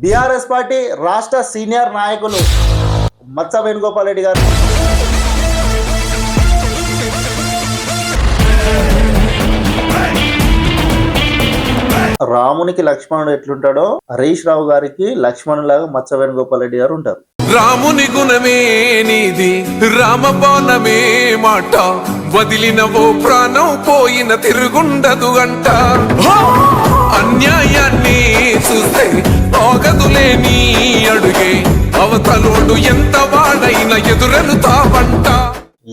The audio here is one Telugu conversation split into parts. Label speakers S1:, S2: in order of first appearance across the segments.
S1: బీఆర్ఎస్ పార్టీ రాష్ట్ర సీనియర్ నాయకులు మత్స వేణుగోపాల్ రెడ్డి గారు రామునికి లక్ష్మణుడు ఎట్లుంటాడో హరీష్ రావు గారికి లక్ష్మణులాగా మత్స వేణుగోపాల్ రెడ్డి గారు ఉంటారు.
S2: రాముని గుణమే నీది రామబాణమే మాట వదిలినవో ప్రాణం పోయిన తిరుగుండదు అంట. అన్యాయాన్ని చూస్తే ఆగదులే నీ అడుగే అవతలోడు ఎంత వాడైన ఎదురెలుతావంట.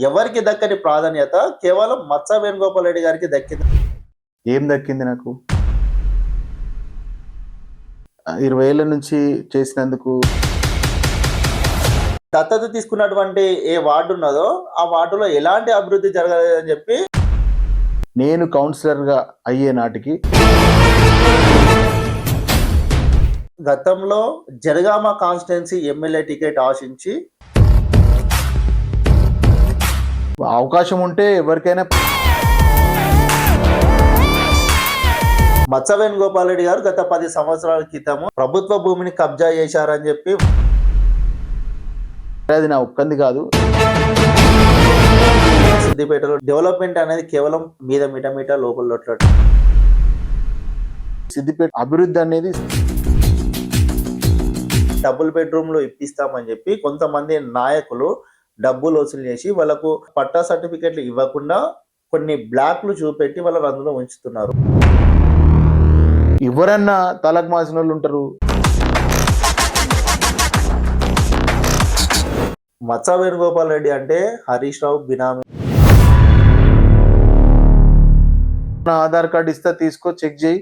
S1: ఎవరికి దక్కని ప్రాధాన్యత కేవలం మత్స వేణుగోపాల్ రెడ్డి గారికి దక్కింది.
S3: ఏం దక్కింది నాకు? 20 ఏళ్ళ నుంచి చేసినందుకు.
S1: దత్తత తీసుకున్నటువంటి ఏ వార్డు ఉన్నదో ఆ వార్డులో ఎలాంటి అభివృద్ధి జరగలేదని చెప్పి
S3: నేను కౌన్సిలర్గా అయ్యే నాటికి
S1: గతంలో జనగామ కాన్స్టిట్యున్సీ ఎమ్మెల్యే టికెట్ ఆశించి
S3: అవకాశం ఉంటే ఎవరికైనా.
S1: మత్స వేణుగోపాల్ రెడ్డి గారు గత 10 సంవత్సరాల క్రితము ప్రభుత్వ భూమిని కబ్జా చేశారని చెప్పి,
S3: అది నా ఒక్కంది కాదు.
S1: సిద్దిపేటలో డెవలప్మెంట్ అనేది కేవలం మీద మీట లోపల
S3: సిద్దిపేట అభివృద్ధి అనేది
S1: డబుల్ బెడ్రూమ్లు ఇప్పిస్తామని చెప్పి కొంతమంది నాయకులు డబ్బులు వసూలు చేసి వాళ్ళకు పట్టా సర్టిఫికెట్లు ఇవ్వకుండా కొన్ని బ్లాక్లు చూపెట్టి వాళ్ళని అందులో ఉంచుతున్నారు.
S3: ఎవరన్నా తలకు మాసిన వాళ్ళు ఉంటారు.
S1: మత్స వేణుగోపాల్ రెడ్డి అంటే హరీష్ రావు బినామీ.
S3: నా ఆధార్ కార్డు ఇస్తా, తీసుకో, చెక్ చేయి.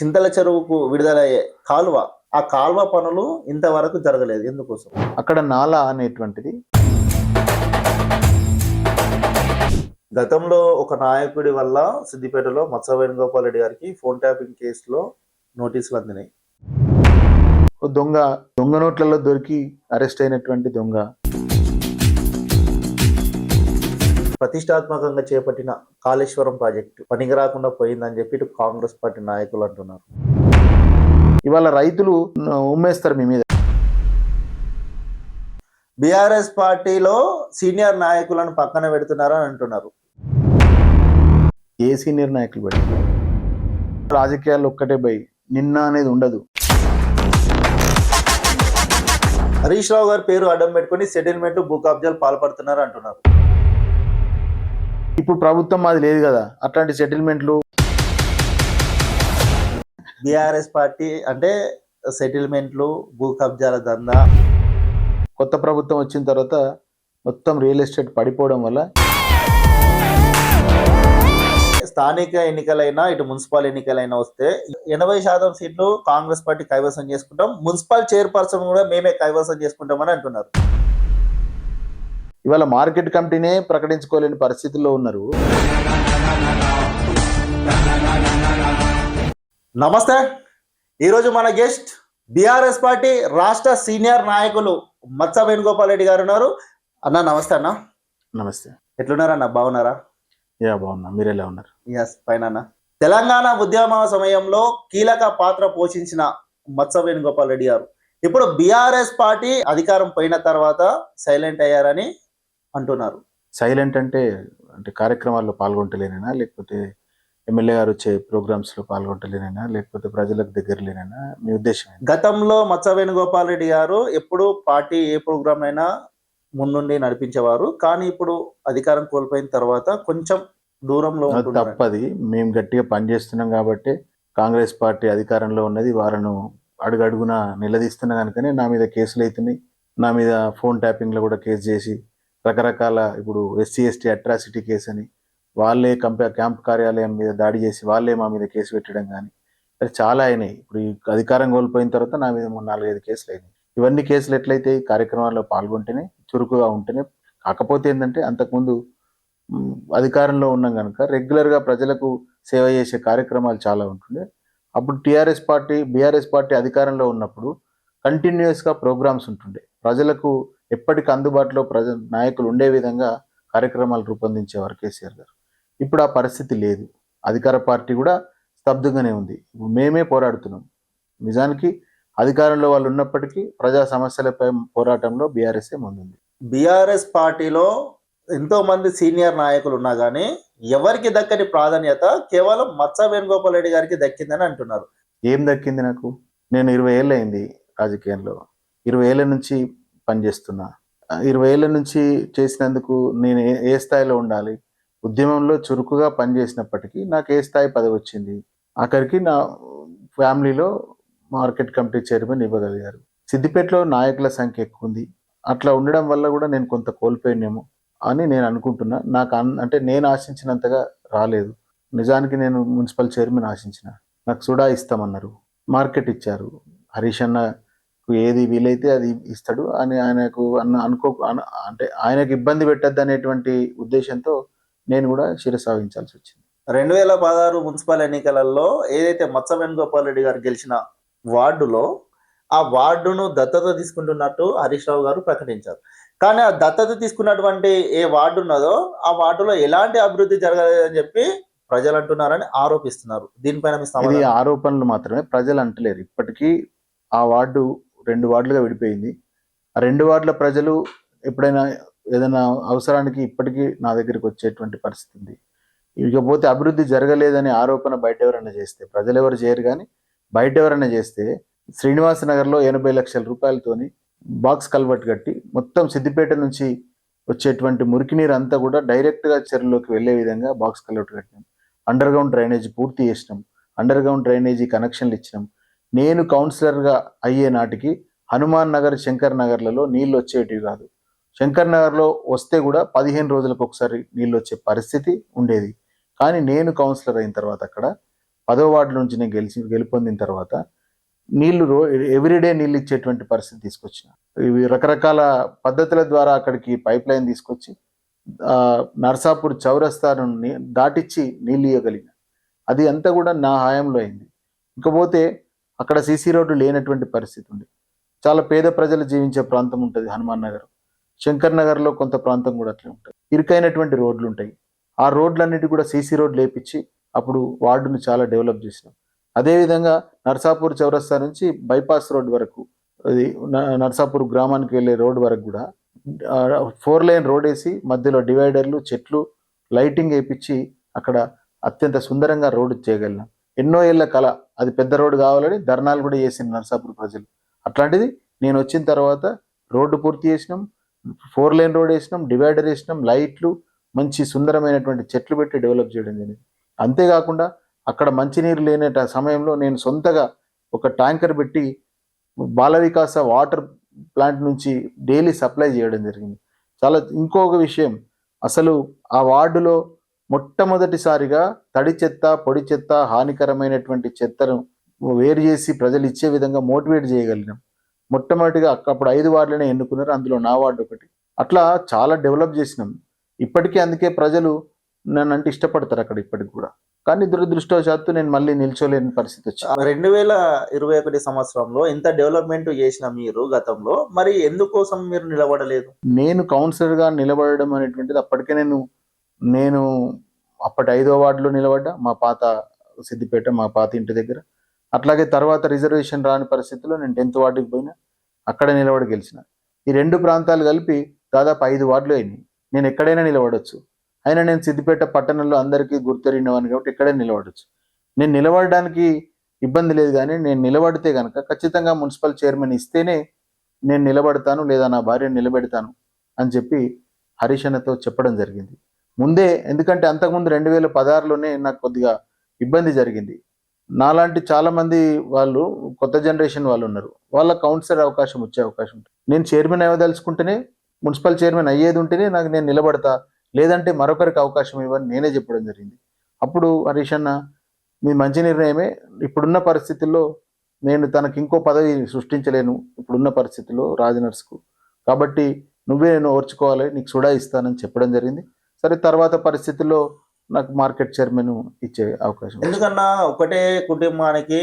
S1: చింతల చెరువుకు విడుదలయ్యే కాలువ, ఆ కాలువ పనులు ఇంతవరకు జరగలేదు. ఎందుకోసం?
S3: అక్కడ నాలా అనేటువంటిది
S1: గతంలో ఒక నాయకుడి వల్ల సిద్దిపేటలో మత్స వేణుగోపాల్ రెడ్డి గారికి ఫోన్ ట్యాపింగ్ కేసులో నోటీసులు అందినాయి.
S3: దొంగ నోట్లలో దొరికి అరెస్ట్ అయినటువంటి దొంగ.
S1: ప్రతిష్టాత్మకంగా చేపట్టిన కాళేశ్వరం ప్రాజెక్టు పనికి రాకుండా పోయిందని చెప్పి ఇటు కాంగ్రెస్ పార్టీ నాయకులు అంటున్నారు.
S3: ఇవాళ రైతులు ఉమ్మేస్తారు మీ మీద.
S1: బీఆర్ఎస్ పార్టీలో సీనియర్ నాయకులను పక్కన పెడుతున్నారని అంటున్నారు.
S3: ఏ సీనియర్ నాయకులు పెట్టి రాజకీయాల్లో ఒక్కటే భయ్, నిన్న అనేది ఉండదు.
S1: హరీష్ రావు గారి పేరు అడ్డం పెట్టుకుని సెటిల్మెంట్ భూ కబ్జాలు పాల్పడుతున్నారు అంటున్నారు.
S3: ఇప్పుడు ప్రభుత్వం అది లేదు కదా, అట్లాంటి సెటిల్మెంట్లు.
S1: బీఆర్ఎస్ పార్టీ అంటే సెటిల్మెంట్లు, భూ కబ్జాల దందా.
S3: కొత్త ప్రభుత్వం వచ్చిన తర్వాత మొత్తం రియల్ ఎస్టేట్ పడిపోవడం వల్ల
S1: స్థానిక ఎన్నికలైనా ఇటు మున్సిపల్ ఎన్నికలైనా వస్తే 80% సీట్లు కాంగ్రెస్ పార్టీ కైవసం చేసుకుంటాం, మున్సిపల్ చైర్పర్సన్ కూడా మేమే కైవసం చేసుకుంటామని అంటున్నారు.
S3: ఇవాళ మార్కెట్ కమిటీనే ప్రకటించుకోలేని పరిస్థితుల్లో ఉన్నారు.
S1: నమస్తే, ఈరోజు మన గెస్ట్ బీఆర్ఎస్ పార్టీ రాష్ట్ర సీనియర్ నాయకులు మత్స వేణుగోపాల్ రెడ్డి గారు ఉన్నారు. అన్న నమస్తే. అన్న
S3: నమస్తే.
S1: ఎట్లున్నారన్న? బాగున్నారా?
S3: బాగున్నా, మీరు ఎలా ఉన్నారు?
S1: ఎస్ ఫైన్ అన్న. తెలంగాణ ఉద్యమ సమయంలో కీలక పాత్ర పోషించిన మత్స వేణుగోపాల్ రెడ్డి గారు ఇప్పుడు బీఆర్ఎస్ పార్టీ అధికారం పోయిన తర్వాత సైలెంట్ అయ్యారని అంటున్నారు.
S3: సైలెంట్ అంటే కార్యక్రమాల్లో పాల్గొంటలేనైనా, లేకపోతే ఎమ్మెల్యే గారు వచ్చే ప్రోగ్రామ్స్ లో పాల్గొంటలేనైనా, లేకపోతే ప్రజలకు దగ్గర లేనైనా మీ ఉద్దేశం?
S1: గతంలో మత్స వేణుగోపాల్ రెడ్డి గారు ఎప్పుడు పార్టీ ఏ ప్రోగ్రామ్ అయినా ముందుండి నడిపించేవారు, కానీ ఇప్పుడు అధికారం కోల్పోయిన తర్వాత కొంచెం దూరంలో ఉంటున్నారు.
S3: తప్పది, మేము గట్టిగా పనిచేస్తున్నాం కాబట్టి కాంగ్రెస్ పార్టీ అధికారంలో ఉన్నది, వాళ్ళను అడుగడుగున నిలదీస్తున్నా కనుకనే నా మీద కేసులు అవుతున్నాయి. నా మీద ఫోన్ ట్యాపింగ్ లో కూడా కేసు చేసి రకరకాల, ఇప్పుడు SC/ST అట్రాసిటీ కేసు అని వాళ్ళే క్యాంప్ కార్యాలయం మీద దాడి చేసి వాళ్ళే మా మీద కేసు పెట్టడం కానీ చాలా అయినాయి. ఇప్పుడు ఈ అధికారం కోల్పోయిన తర్వాత నా మీద 4-5 కేసులు అయినాయి. ఇవన్నీ కేసులు ఎట్లయితే కార్యక్రమాల్లో పాల్గొంటేనే, చురుకుగా ఉంటేనే. కాకపోతే ఏంటంటే అంతకుముందు అధికారంలో ఉన్నాం కనుక రెగ్యులర్గా ప్రజలకు సేవ చేసే కార్యక్రమాలు చాలా ఉంటుండే. అప్పుడు బీఆర్ఎస్ పార్టీ అధికారంలో ఉన్నప్పుడు కంటిన్యూస్గా ప్రోగ్రామ్స్ ఉంటుండే, ప్రజలకు ఎప్పటికి అందుబాటులో నాయకులు ఉండే విధంగా కార్యక్రమాలు రూపొందించేవారు కేసీఆర్ గారు. ఇప్పుడు ఆ పరిస్థితి లేదు. అధికార పార్టీ కూడా స్తబ్దుగానే ఉంది. మేమే పోరాడుతున్నాం. నిజానికి అధికారంలో వాళ్ళు ఉన్నప్పటికీ ప్రజా సమస్యలపై పోరాటంలో బీఆర్ఎస్ఏ ముందుంది.
S1: బీఆర్ఎస్ పార్టీలో ఎంతో మంది సీనియర్ నాయకులు ఉన్నా కానీ ఎవరికి దక్కని ప్రాధాన్యత కేవలం మత్స వేణుగోపాల్ రెడ్డి గారికి దక్కిందని అంటున్నారు.
S3: ఏం దక్కింది నాకు? నేను 20 ఏళ్ళు అయింది రాజకీయంలో, 20 ఏళ్ళ నుంచి పనిచేస్తున్నా. 20 ఏళ్ళ నుంచి చేసినందుకు నేను ఏ స్థాయిలో ఉండాలి? ఉద్యమంలో చురుకుగా పనిచేసినప్పటికీ నాకు ఏ స్థాయి పదవి వచ్చింది? ఆఖరికి నా ఫ్యామిలీలో మార్కెట్ కమిటీ చైర్మన్ ఇవ్వగలిగారు. సిద్దిపేటలో నాయకుల సంఖ్య ఎక్కువ ఉంది. అట్లా ఉండడం వల్ల కూడా నేను కొంత కోల్పోయినేమో అని నేను అనుకుంటున్నా. నాకు అంటే నేను ఆశించినంతగా రాలేదు. నిజానికి నేను మున్సిపల్ చైర్మన్ ఆశించిన. నాకు సుడా ఇస్తామన్నారు, మార్కెట్ ఇచ్చారు. హరీష్ అన్నకు ఏది వీలైతే అది ఇస్తాడు అని ఆయనకు అంటే ఆయనకు ఇబ్బంది పెట్టద్దు అనేటువంటి ఉద్దేశంతో నేను కూడా శిరసావించాల్సి వచ్చింది.
S1: 2016 మున్సిపల్ ఎన్నికలలో ఏదైతే మత్స వేణుగోపాల్ రెడ్డి గారు గెలిచిన వార్డులో ఆ వార్డును దత్తత తీసుకుంటున్నట్టు హరీష్ రావు గారు ప్రకటించారు. కానీ ఆ దత్తత తీసుకున్నటువంటి ఏ వార్డు ఉన్నదో ఆ వార్డులో ఎలాంటి అభివృద్ధి జరగలేదని చెప్పి ప్రజలు అంటున్నారని ఆరోపిస్తున్నారు. దీనిపైన మీ
S3: ఇది
S1: సమాధానం?
S3: ఆరోపణలు మాత్రమే, ప్రజలు అంటలేరు. ఇప్పటికీ ఆ వార్డు 2 వార్డులుగా విడిపోయింది. ఆ 2 వార్డుల ప్రజలు ఎప్పుడైనా ఏదైనా అవసరానికి ఇప్పటికీ నా దగ్గరికి వచ్చేటువంటి పరిస్థితి ఉంది. ఇకపోతే అభివృద్ధి జరగలేదని ఆరోపణ బయట ఎవరైనా చేస్తే, ప్రజలు ఎవరు చేయరు కానీ బయట ఎవరైనా చేస్తే, శ్రీనివాస నగర్లో 80 లక్షల రూపాయలతోని బాక్స్ కల్వర్ట్ కట్టి మొత్తం సిద్దిపేట నుంచి వచ్చేటువంటి మురికి నీరు అంతా కూడా డైరెక్ట్గా చెరువులోకి వెళ్ళే విధంగా బాక్స్ కల్వర్ట్ కట్టినాం. అండర్ గ్రౌండ్ డ్రైనేజీ పూర్తి చేసినాం. అండర్ గ్రౌండ్ డ్రైనేజీ కనెక్షన్లు ఇచ్చినాం. నేను కౌన్సిలర్గా అయ్యే నాటికి హనుమాన్ నగర్, శంకర్ నగర్లలో నీళ్ళు వచ్చేటివి కాదు. శంకర్ నగర్లో వస్తే కూడా 15 రోజులకు ఒకసారి నీళ్ళు వచ్చే పరిస్థితి ఉండేది. కానీ నేను కౌన్సిలర్ అయిన తర్వాత అక్కడ 10వ వార్డు నుంచి నేను గెలుపొందిన తర్వాత నీళ్లు ఎవ్రీడే నీళ్ళు ఇచ్చేటువంటి పరిస్థితి తీసుకొచ్చిన. ఇవి రకరకాల పద్ధతుల ద్వారా అక్కడికి పైప్ లైన్ తీసుకొచ్చి నర్సాపూర్ చౌరస్తాను దాటిచ్చి నీళ్ళు ఇవ్వగలిగిన. అది అంతా కూడా నా హయాంలో అయింది. ఇకపోతే అక్కడ సీసీ రోడ్డు లేనటువంటి పరిస్థితి ఉంది. చాలా పేద ప్రజలు జీవించే ప్రాంతం ఉంటుంది హనుమాన్ నగర్. శంకర్ నగర్లో కొంత ప్రాంతం కూడా అట్లే ఉంటుంది. ఇరుకైనటువంటి రోడ్లు ఉంటాయి. ఆ రోడ్లన్నిటి కూడా సీసీ రోడ్లు లేపించి అప్పుడు వార్డును చాలా డెవలప్ చేసినాం. అదేవిధంగా నర్సాపూర్ చౌరస్తా నుంచి బైపాస్ రోడ్ వరకు, అది నర్సాపూర్ గ్రామానికి వెళ్ళే రోడ్ వరకు కూడా 4 లైన్ రోడ్ వేసి మధ్యలో డివైడర్లు, చెట్లు, లైటింగ్ వేయించి అక్కడ అత్యంత సుందరంగా రోడ్డు చేయగలిగినాం. ఎన్నో ఏళ్ల కళ, అది పెద్ద రోడ్డు కావాలని ధర్నాలు కూడా చేసిన నర్సాపూర్ ప్రజలు. అట్లాంటిది నేను వచ్చిన తర్వాత రోడ్డు పూర్తి చేసినాం, 4 లైన్ రోడ్ వేసినాం, డివైడర్ వేసినాం, లైట్లు, మంచి సుందరమైనటువంటి చెట్లు పెట్టి డెవలప్ చేయడం జరిగింది. అంతేకాకుండా అక్కడ మంచినీరు లేని సమయంలో నేను సొంతగా ఒక ట్యాంకర్ పెట్టి బాల వికాస వాటర్ ప్లాంట్ నుంచి డైలీ సప్లై చేయడం జరిగింది. ఇంకొక విషయం, అసలు ఆ వార్డులో మొట్టమొదటిసారిగా తడి చెత్త, పొడి చెత్త, హానికరమైనటువంటి చెత్తను వేరు చేసి ప్రజలు ఇచ్చే విధంగా మోటివేట్ చేయగలిగినాం. మొట్టమొదటిగా అప్పుడు 5 వార్డులనే ఎన్నుకున్నారు, అందులో నా వార్డు ఒకటి. అట్లా చాలా డెవలప్ చేసినాం. ఇప్పటికీ అందుకే ప్రజలు నన్ను అంటే ఇష్టపడతారు అక్కడ ఇప్పటికి కూడా. కానీ దురదృష్టవశాత్తు నేను మళ్ళీ నిల్చోలేని పరిస్థితి వచ్చింది.
S1: 2021 సంవత్సరంలో ఇంత డెవలప్మెంట్ చేసిన మీరు గతంలో మరి ఎందుకోసం మీరు నిలబడలేదు?
S3: నేను కౌన్సిలర్గా నిలబడడం అనేటువంటిది అప్పటికే నేను అప్పటి 5వ వార్డులో నిలబడ్డా, మా పాత సిద్దిపేట, మా పాత ఇంటి దగ్గర. అట్లాగే తర్వాత రిజర్వేషన్ రాని పరిస్థితుల్లో నేను 10th వార్డుకి పోయినా, అక్కడ నిలబడి గెలిచిన. ఈ 2 ప్రాంతాలు కలిపి దాదాపు 5 వార్డులు అయినాయి. నేను ఎక్కడైనా నిలబడవచ్చు. అయినా నేను సిద్దిపేట పట్టణంలో అందరికీ గుర్తెరిగినవాడిని కాబట్టి ఎక్కడైనా నిలబడవచ్చు. నేను నిలబడడానికి ఇబ్బంది లేదు. కానీ నేను నిలబడితే కనుక ఖచ్చితంగా మున్సిపల్ చైర్మన్ ఇస్తేనే నేను నిలబడతాను, లేదా నా భార్యను నిలబెడతాను అని చెప్పి హరీష్ అన్నతో చెప్పడం జరిగింది ముందే. ఎందుకంటే అంతకుముందు 2016లోనే నాకు కొద్దిగా ఇబ్బంది జరిగింది. నాలాంటి చాలామంది వాళ్ళు కొత్త జనరేషన్ వాళ్ళు ఉన్నారు, వాళ్ళ కౌన్సిలర్ అవకాశం వచ్చే అవకాశం ఉంటుంది. నేను చైర్మన్ అవ్వదలుచుకుంటేనే, మున్సిపల్ చైర్మన్ అయ్యేది ఉంటేనే నేను నిలబడతా, లేదంటే మరొకరికి అవకాశం ఇవ్వని నేనే చెప్పడం జరిగింది. అప్పుడు హరీష్ అన్న, మీ మంచి నిర్ణయమే, ఇప్పుడున్న పరిస్థితుల్లో నేను తనకి ఇంకో పదవి సృష్టించలేను ఇప్పుడున్న పరిస్థితుల్లో రాజనర్స్కు, కాబట్టి నేను ఓర్చుకోవాలి, నీకు సుడా ఇస్తానని చెప్పడం జరిగింది. సరే, తర్వాత పరిస్థితుల్లో నాకు మార్కెట్ చైర్మన్ ఇచ్చే అవకాశం.
S1: ఎందుకన్నా ఒకటే కుటుంబానికి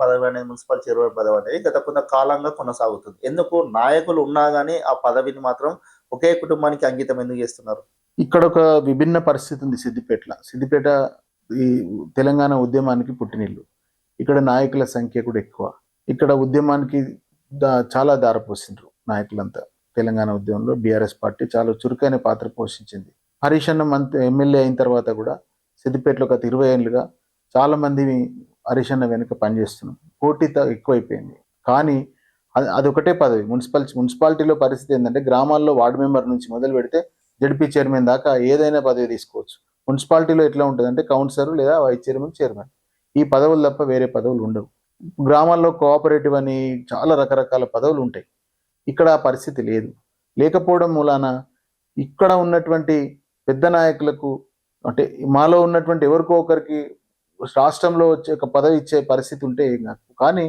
S1: పదవి అనేది, మున్సిపల్ చైర్మన్ పదవి అనేది గత కొంత కాలంగా కొనసాగుతుంది. ఎందుకు నాయకులు ఉన్నా కానీ ఆ పదవిని మాత్రం ఒకే కుటుంబానికి అంకితం ఎందుకు చేస్తున్నారు?
S3: ఇక్కడ ఒక విభిన్న పరిస్థితి ఉంది సిద్దిపేట ఈ తెలంగాణ ఉద్యమానికి పుట్టినిల్లు. ఇక్కడ నాయకుల సంఖ్య కూడా ఎక్కువ. ఇక్కడ ఉద్యమానికి చాలా దారపోసిండ్రు నాయకులంతా. తెలంగాణ ఉద్యమంలో బీఆర్ఎస్ పార్టీ చాలా చురుకైన పాత్ర పోషించింది. హరీష్ అన్న ఎమ్మెల్యే అయిన తర్వాత కూడా సిద్దిపేటలో గత 20 ఏళ్ళుగా చాలా మంది హరీష్ అన్న వెనుక పనిచేస్తున్నాం. పోటీ ఎక్కువైపోయింది. కానీ అదొకటే పదవి. మున్సిపాలిటీలో పరిస్థితి ఏంటంటే గ్రామాల్లో వార్డు మెంబర్ నుంచి మొదలు పెడితే జడ్పీ చైర్మన్ దాకా ఏదైనా పదవి తీసుకోవచ్చు. మున్సిపాలిటీలో ఎట్లా ఉంటుందంటే కౌన్సిలర్ లేదా వైస్ చైర్మన్, చైర్మన్, ఈ పదవులు తప్ప వేరే పదవులు ఉండవు. గ్రామాల్లో కోఆపరేటివ్ అని చాలా రకరకాల పదవులు ఉంటాయి. ఇక్కడ ఆ పరిస్థితి లేదు. లేకపోవడం మూలాన ఇక్కడ ఉన్నటువంటి పెద్ద నాయకులకు, అంటే మాలో ఉన్నటువంటి ఎవరికో ఒకరికి రాష్ట్రంలో వచ్చే ఒక పదవి ఇచ్చే పరిస్థితి ఉంటే ఏం కాదు. కానీ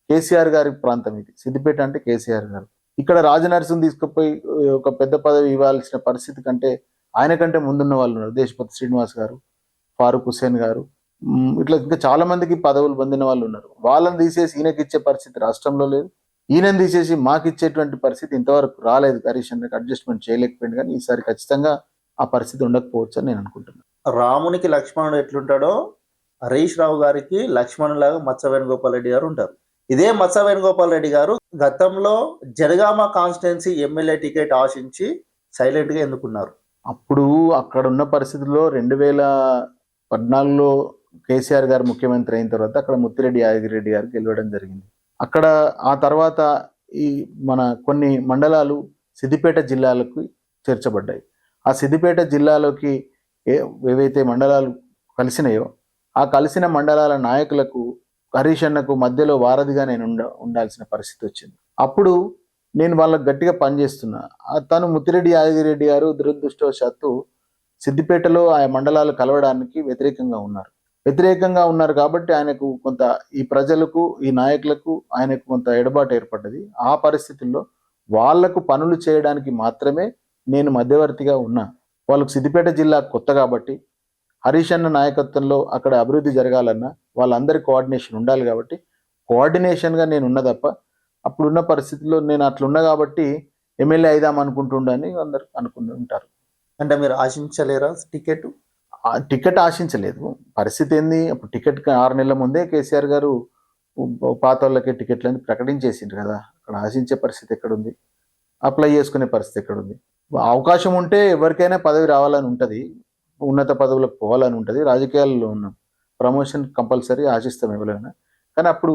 S3: కేసీఆర్ గారి ప్రాంతం ఇది. సిద్దిపేట అంటే కేసీఆర్ గారు. ఇక్కడ రాజనరసింహ తీసుకుపోయి ఒక పెద్ద పదవి ఇవ్వాల్సిన పరిస్థితి కంటే ఆయన కంటే ముందున్న వాళ్ళు ఉన్నారు. దేశపతి శ్రీనివాస్ గారు, ఫారూక్ హుస్సేన్ గారు, ఇట్లా ఇంకా చాలా మందికి పదవులు పొందిన వాళ్ళు ఉన్నారు. వాళ్ళని తీసేసి ఈయనకి ఇచ్చే పరిస్థితి రాష్ట్రంలో లేదు. ఈయనని తీసేసి మాకు ఇచ్చేటువంటి పరిస్థితి ఇంతవరకు రాలేదు. హరీష్ అన్నకి అడ్జస్ట్మెంట్ చేయలేకపోయింది. కానీ ఈసారి ఖచ్చితంగా ఆ పరిస్థితి ఉండకపోవచ్చు అని నేను అనుకుంటున్నాను.
S1: రామునికి లక్ష్మణుడు ఎట్లుంటాడో హరీష్ రావు గారికి లక్ష్మణులాగా మత్స వేణుగోపాల్ రెడ్డి గారు ఉంటారు. ఇదే మత్స వేణుగోపాల్ రెడ్డి గారు గతంలో జనగామ కాన్స్టిట్యున్సీ ఎమ్మెల్యే టికెట్ ఆశించి సైలెంట్ గా ఎందుకున్నారు?
S3: అప్పుడు అక్కడ ఉన్న పరిస్థితుల్లో 2014లో కేసీఆర్ గారు ముఖ్యమంత్రి అయిన తర్వాత అక్కడ ముత్తిరెడ్డి యాదగిరెడ్డి గారు గెలవడం జరిగింది. అక్కడ ఆ తర్వాత ఈ మన కొన్ని మండలాలు సిద్దిపేట జిల్లాలకు చేర్చబడ్డాయి. ఆ సిద్దిపేట జిల్లాలోకి ఏవైతే మండలాలు కలిసినాయో ఆ కలిసిన మండలాల నాయకులకు హరీష్ అన్నకు మధ్యలో వారధిగా నేను ఉండాల్సిన పరిస్థితి వచ్చింది. అప్పుడు నేను వాళ్ళకి గట్టిగా పనిచేస్తున్నా. తను ముత్తిరెడ్డి యాదగిరెడ్డి గారు దురదృష్టవశాత్తు సిద్దిపేటలో ఆ మండలాలు కలవడానికి వ్యతిరేకంగా ఉన్నారు కాబట్టి ఆయనకు కొంత ఈ ప్రజలకు, ఈ నాయకులకు ఆయనకు కొంత ఎడబాటు ఏర్పడ్డది. ఆ పరిస్థితుల్లో వాళ్లకు పనులు చేయడానికి మాత్రమే నేను మధ్యవర్తిగా ఉన్నా. వాళ్ళకు సిద్దిపేట జిల్లా కొత్త కాబట్టి హరీష్ అన్న నాయకత్వంలో అక్కడ అభివృద్ధి జరగాలన్నా వాళ్ళందరి కోఆర్డినేషన్ ఉండాలి కాబట్టి కోఆర్డినేషన్గా నేను ఉన్న తప్ప అప్పుడున్న పరిస్థితుల్లో నేను అట్లున్నా కాబట్టి ఎమ్మెల్యే అయిదాం అనుకుంటుండని అందరు అనుకుని ఉంటారు.
S1: అంటే మీరు ఆశించలేరా టికెట్?
S3: టికెట్ ఆశించలేదు. పరిస్థితి ఏంది, అప్పుడు టికెట్ 6 నెలల ముందే కేసీఆర్ గారు పాత వాళ్ళకే టికెట్లని ప్రకటించేసిండ్రు కదా. అక్కడ ఆశించే పరిస్థితి ఎక్కడుంది? అప్లై చేసుకునే పరిస్థితి ఎక్కడుంది? అవకాశం ఉంటే ఎవరికైనా పదవి రావాలని ఉంటుంది, ఉన్నత పదవులకు పోవాలని ఉంటుంది. రాజకీయాల్లో ఉన్నాం, ప్రమోషన్ కంపల్సరీ ఆశిస్తాం ఎవరైనా. కానీ అప్పుడు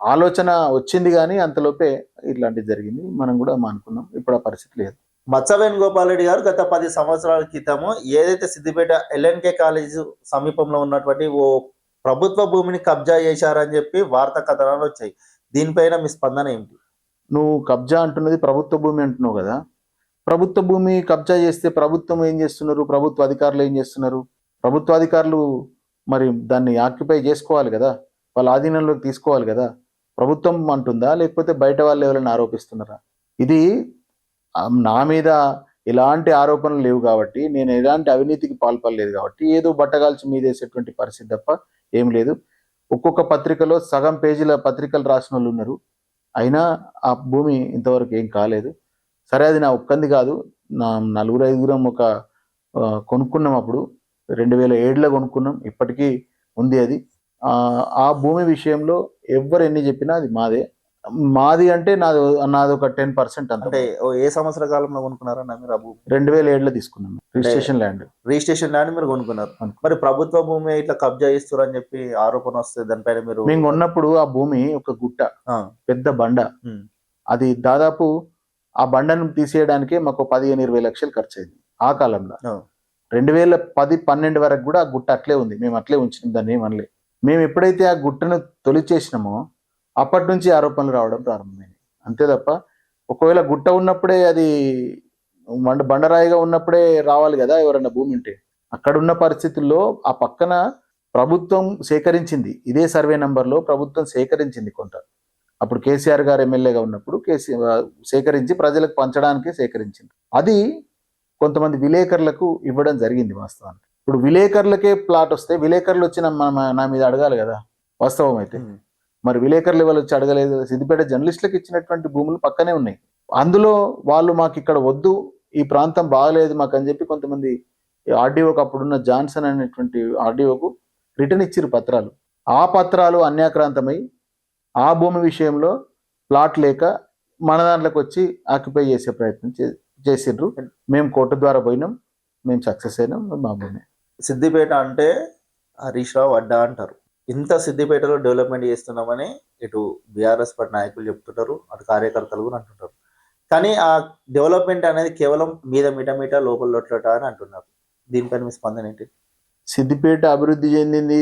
S3: ఆలోచన వచ్చింది కానీ అంతలోపే ఇట్లాంటిది జరిగింది. మనం కూడా అనుకున్నాం. ఇప్పుడు ఆ పరిస్థితి లేదు.
S1: మత్స వేణుగోపాల్ రెడ్డి గారు గత 10 సంవత్సరాల క్రితము ఏదైతే సిద్దిపేట LNK కాలేజ్ సమీపంలో ఉన్నటువంటి ఓ ప్రభుత్వ భూమిని కబ్జా చేశారని చెప్పి వార్తా కథనాలు వచ్చాయి. దీనిపైన మీ స్పందన ఏంటి?
S3: నువ్వు కబ్జా అంటున్నది ప్రభుత్వ భూమి అంటున్నావు కదా. ప్రభుత్వ భూమి కబ్జా చేస్తే ప్రభుత్వం ఏం చేస్తున్నారు? ప్రభుత్వ అధికారులు ఏం చేస్తున్నారు? ప్రభుత్వ అధికారులు మరి దాన్ని ఆక్యుపై చేసుకోవాలి కదా, వాళ్ళ ఆధీనంలోకి తీసుకోవాలి కదా. ప్రభుత్వం అంటుందా లేకపోతే బయట వాళ్ళు ఎవరైనా ఆరోపిస్తున్నారా? ఇది నా మీద ఎలాంటి ఆరోపణలు లేవు కాబట్టి, నేను ఎలాంటి అవినీతికి పాల్పడలేదు కాబట్టి ఏదో బట్టగాల్చి మీదేసేటువంటి పరిస్థితి తప్ప ఏం లేదు. ఒక్కొక్క పత్రికలో సగం పేజీల పత్రికలు రాసిన వాళ్ళు ఉన్నారు. అయినా ఆ భూమి ఇంతవరకు ఏం కాలేదు. సరే, అది నా ఒక్కంది కాదు, నా 4-5 ఒక కొనుక్కున్నాం. అప్పుడు 2007లో కొనుక్కున్నాం. ఇప్పటికీ ఉంది అది. ఆ భూమి విషయంలో ఎవరు ఎన్ని చెప్పినా అది మాది అంటే నాది ఒక 10%
S1: అంటే ఏ సంవత్సర కాలంలో కొనుక్కున్నారన్న మీరు ఆ భూమి?
S3: 2007లో తీసుకున్నాం. రిజిస్ట్రేషన్ ల్యాండ్ మీరు
S1: కొనుక్కున్నారు. మరి ప్రభుత్వ భూమి ఇట్లా కబ్జా చేస్తారని చెప్పి ఆరోపణ వస్తుంది, దానిపైన
S3: మేము కొన్నప్పుడు ఆ భూమి ఒక గుట్ట, పెద్ద బండ. అది దాదాపు ఆ బండను తీసేయడానికే మాకు 15-20 లక్షలు ఖర్చు అయింది ఆ కాలంలో. 2010-12 వరకు కూడా ఆ గుట్ట అట్లే ఉంది. మేము అట్లే ఉంచినాం, దాన్ని ఏమనలే. మేము ఎప్పుడైతే ఆ గుట్టను తొలిచేసినామో అప్పటి నుంచి ఆరోపణలు రావడం ప్రారంభమైంది. అంతే తప్ప ఒకవేళ గుట్ట ఉన్నప్పుడే, అది బండరాయిగా ఉన్నప్పుడే రావాలి కదా ఎవరన్నా భూమి ఉంటే. అక్కడున్న పరిస్థితుల్లో ఆ పక్కన ప్రభుత్వం సేకరించింది, ఇదే సర్వే నంబర్లో ప్రభుత్వం సేకరించింది కొంత. అప్పుడు కేసీఆర్ గారు ఎమ్మెల్యేగా ఉన్నప్పుడు సేకరించి ప్రజలకు పంచడానికి సేకరించింది. అది కొంతమంది విలేకరులకు ఇవ్వడం జరిగింది వాస్తవానికి. ఇప్పుడు విలేకరులకే ప్లాట్ వస్తే విలేకరులు వచ్చి నా మీద అడగాలి కదా వాస్తవం అయితే. మరి విలేకరులు ఎవరు వచ్చి అడగలేదు. సిద్దిపేట జర్నలిస్టులకు ఇచ్చినటువంటి భూములు పక్కనే ఉన్నాయి. అందులో వాళ్ళు మాకు ఇక్కడ వద్దు, ఈ ప్రాంతం బాగలేదు మాకు అని చెప్పి కొంతమంది ఆర్డీఓకి, అప్పుడున్న జాన్సన్ అనేటువంటి ఆర్డీఓకు రిటర్న్ ఇచ్చిరు పత్రాలు. ఆ పత్రాలు అన్యాక్రాంతమై ఆ భూమి విషయంలో ప్లాట్ లేక మన దాంట్లోకి వచ్చి ఆక్యుపై చేసే ప్రయత్నం చేసిండ్రు. మేము కోర్టు ద్వారా పోయినాం, మేము సక్సెస్ అయినాం. మా భూమి
S1: సిద్దిపేట అంటే హరీష్ రావు అడ్డా అంటారు. ఇంత సిద్దిపేటలో డెవలప్మెంట్ చేస్తున్నామని ఇటు బీఆర్ఎస్ పార్టీ నాయకులు చెప్తుంటారు, అటు కార్యకర్తలు కూడా అంటుంటారు. కానీ ఆ డెవలప్మెంట్ అనేది కేవలం మీద మిటమిట లోపల లొట్లట అని అంటున్నారు. దీనిపైన మీ స్పందన ఏంటి?
S3: సిద్దిపేట అభివృద్ధి చెందింది,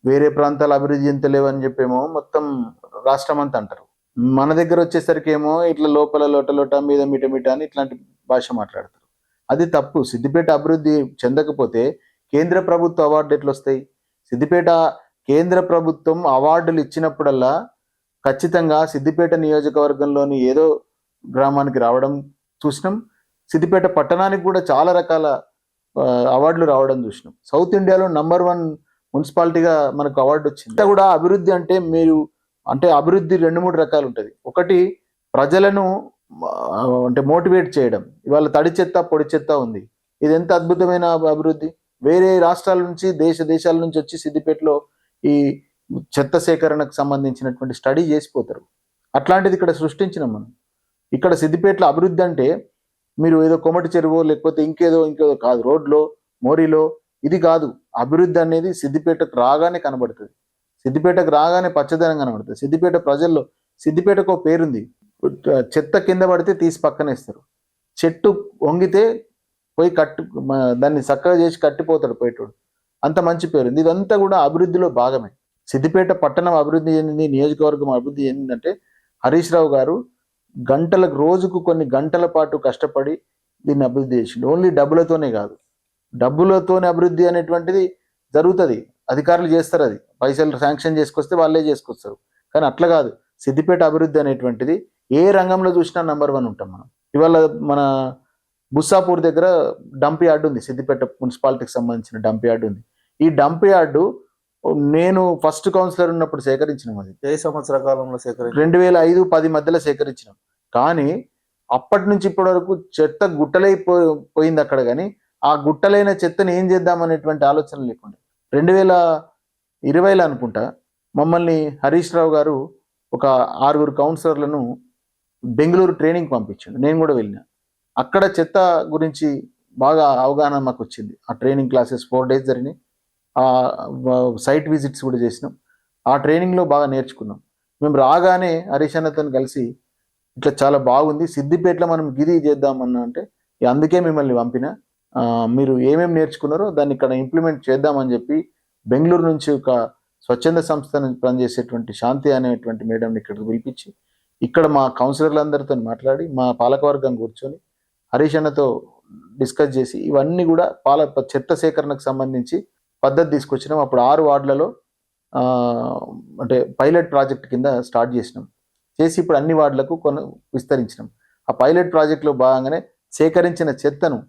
S3: వేరే ప్రాంతాలు అభివృద్ధి చెందలేవని చెప్పేమో మొత్తం రాష్ట్రం అంతా అంటారు. మన దగ్గర వచ్చేసరికి ఏమో ఇట్లా లోపల లోట మీద మిటమిట అని ఇట్లాంటి భాష మాట్లాడతారు. అది తప్పు. సిద్దిపేట అభివృద్ధి చెందకపోతే కేంద్ర ప్రభుత్వ అవార్డు ఎట్లా వస్తాయి? సిద్దిపేట కేంద్ర ప్రభుత్వం అవార్డులు ఇచ్చినప్పుడల్లా ఖచ్చితంగా సిద్దిపేట నియోజకవర్గంలోని ఏదో గ్రామానికి రావడం చూసినాం. సిద్దిపేట పట్టణానికి కూడా చాలా రకాల అవార్డులు రావడం చూసినాం. సౌత్ ఇండియాలో #1 మున్సిపాలిటీగా మనకు అవార్డు వచ్చింది. ఇంత కూడా అభివృద్ధి అంటే అంటే అభివృద్ధి 2-3 రకాలు ఉంటుంది. ఒకటి ప్రజలను అంటే మోటివేట్ చేయడం. ఇవాళ తడి చెత్త పొడి చెత్త ఉంది, ఇది ఎంత అద్భుతమైన అభివృద్ధి. వేరే రాష్ట్రాల నుంచి దేశాల నుంచి వచ్చి సిద్దిపేటలో ఈ చెత్త సేకరణకు సంబంధించినటువంటి స్టడీ చేసిపోతారు. అట్లాంటిది ఇక్కడ సృష్టించినాం మనం. ఇక్కడ సిద్దిపేటలో అభివృద్ధి అంటే మీరు ఏదో కొమటి చెరువు లేకపోతే ఇంకేదో కాదు, రోడ్లో మోరీలో ఇది కాదు. అభివృద్ధి అనేది సిద్దిపేటకు రాగానే కనబడుతుంది. సిద్దిపేటకు రాగానే పచ్చదనం కనబడుతుంది. సిద్దిపేట ప్రజల్లో సిద్దిపేటకు ఒక పేరుంది. చెత్త కింద పడితే తీసి పక్కనేస్తారు, చెట్టు వంగితే పోయి దాన్ని చక్కగా చేసి కట్టిపోతాడు పోయేటోడు. అంత మంచి పేరుంది. ఇదంతా కూడా అభివృద్ధిలో భాగమే. సిద్దిపేట పట్టణం అభివృద్ధి చెందింది, నియోజకవర్గం అభివృద్ధి చెందిందంటే హరీష్ రావు గారు రోజుకు కొన్ని గంటల పాటు కష్టపడి దీన్ని అభివృద్ధి చేసిండు. ఓన్లీ డబ్బులతోనే కాదు, డబ్బులతోనే అభివృద్ధి అనేటువంటిది జరుగుతుంది, అధికారులు చేస్తారు. అది పైసలు శాంక్షన్ చేసుకొస్తే వాళ్ళే చేసుకొస్తారు. కానీ అట్లా కాదు. సిద్దిపేట అభివృద్ధి అనేటువంటిది ఏ రంగంలో చూసినా #1 ఉంటాం మనం. ఇవాళ మన బుస్సాపూర్ దగ్గర డంప్ యార్డ్ ఉంది, సిద్దిపేట మున్సిపాలిటీకి సంబంధించిన డంప్ యార్డ్ ఉంది. ఈ డంప్ యార్డు నేను ఫస్ట్ కౌన్సిలర్ ఉన్నప్పుడు సేకరించినాం. అది
S1: ఏ సంవత్సర కాలంలో
S3: 2005-10 మధ్యలో సేకరించినాం. కానీ అప్పటి నుంచి ఇప్పటి వరకు చెత్త గుట్టలైపోయింది అక్కడ. కానీ ఆ గుట్టలైన చెత్తని ఏం చేద్దాం అనేటువంటి ఆలోచన లేకుండా 2020లో అనుకుంటా మమ్మల్ని హరీష్ రావు గారు ఒక 6 కౌన్సిలర్లను బెంగళూరు ట్రైనింగ్ పంపించాడు. నేను కూడా వెళ్ళినా. అక్కడ చెత్త గురించి బాగా అవగాహన మాకు వచ్చింది. ఆ ట్రైనింగ్ క్లాసెస్ 4 days జరిగినాయి. ఆ సైట్ విజిట్స్ కూడా చేసినాం. ఆ ట్రైనింగ్లో బాగా నేర్చుకున్నాం. మేము రాగానే హరీష్ అన్నతో కలిసి ఇట్లా చాలా బాగుంది, సిద్దిపేటలో మనం గిరి చేద్దామన్నా అంటే అందుకే మిమ్మల్ని పంపిన, మీరు ఏమేమి నేర్చుకున్నారో దాన్ని ఇక్కడ ఇంప్లిమెంట్ చేద్దామని చెప్పి బెంగళూరు నుంచి ఒక స్వచ్ఛంద సంస్థ నుంచి పనిచేసేటువంటి శాంతి అనేటువంటి మేడంని ఇక్కడికి పిలిపించి ఇక్కడ మా కౌన్సిలర్లందరితో మాట్లాడి మా పాలకవర్గం కూర్చొని హరీష్ అన్నతో డిస్కస్ చేసి ఇవన్నీ కూడా చెత్త సేకరణకు సంబంధించి పద్ధతి తీసుకొచ్చినాం. అప్పుడు 6 వార్డులలో అంటే పైలట్ ప్రాజెక్ట్ కింద స్టార్ట్ చేసినాం. చేసి ఇప్పుడు అన్ని వార్డులకు విస్తరించినాం. ఆ పైలట్ ప్రాజెక్ట్లో భాగంగానే సేకరించిన చెత్తను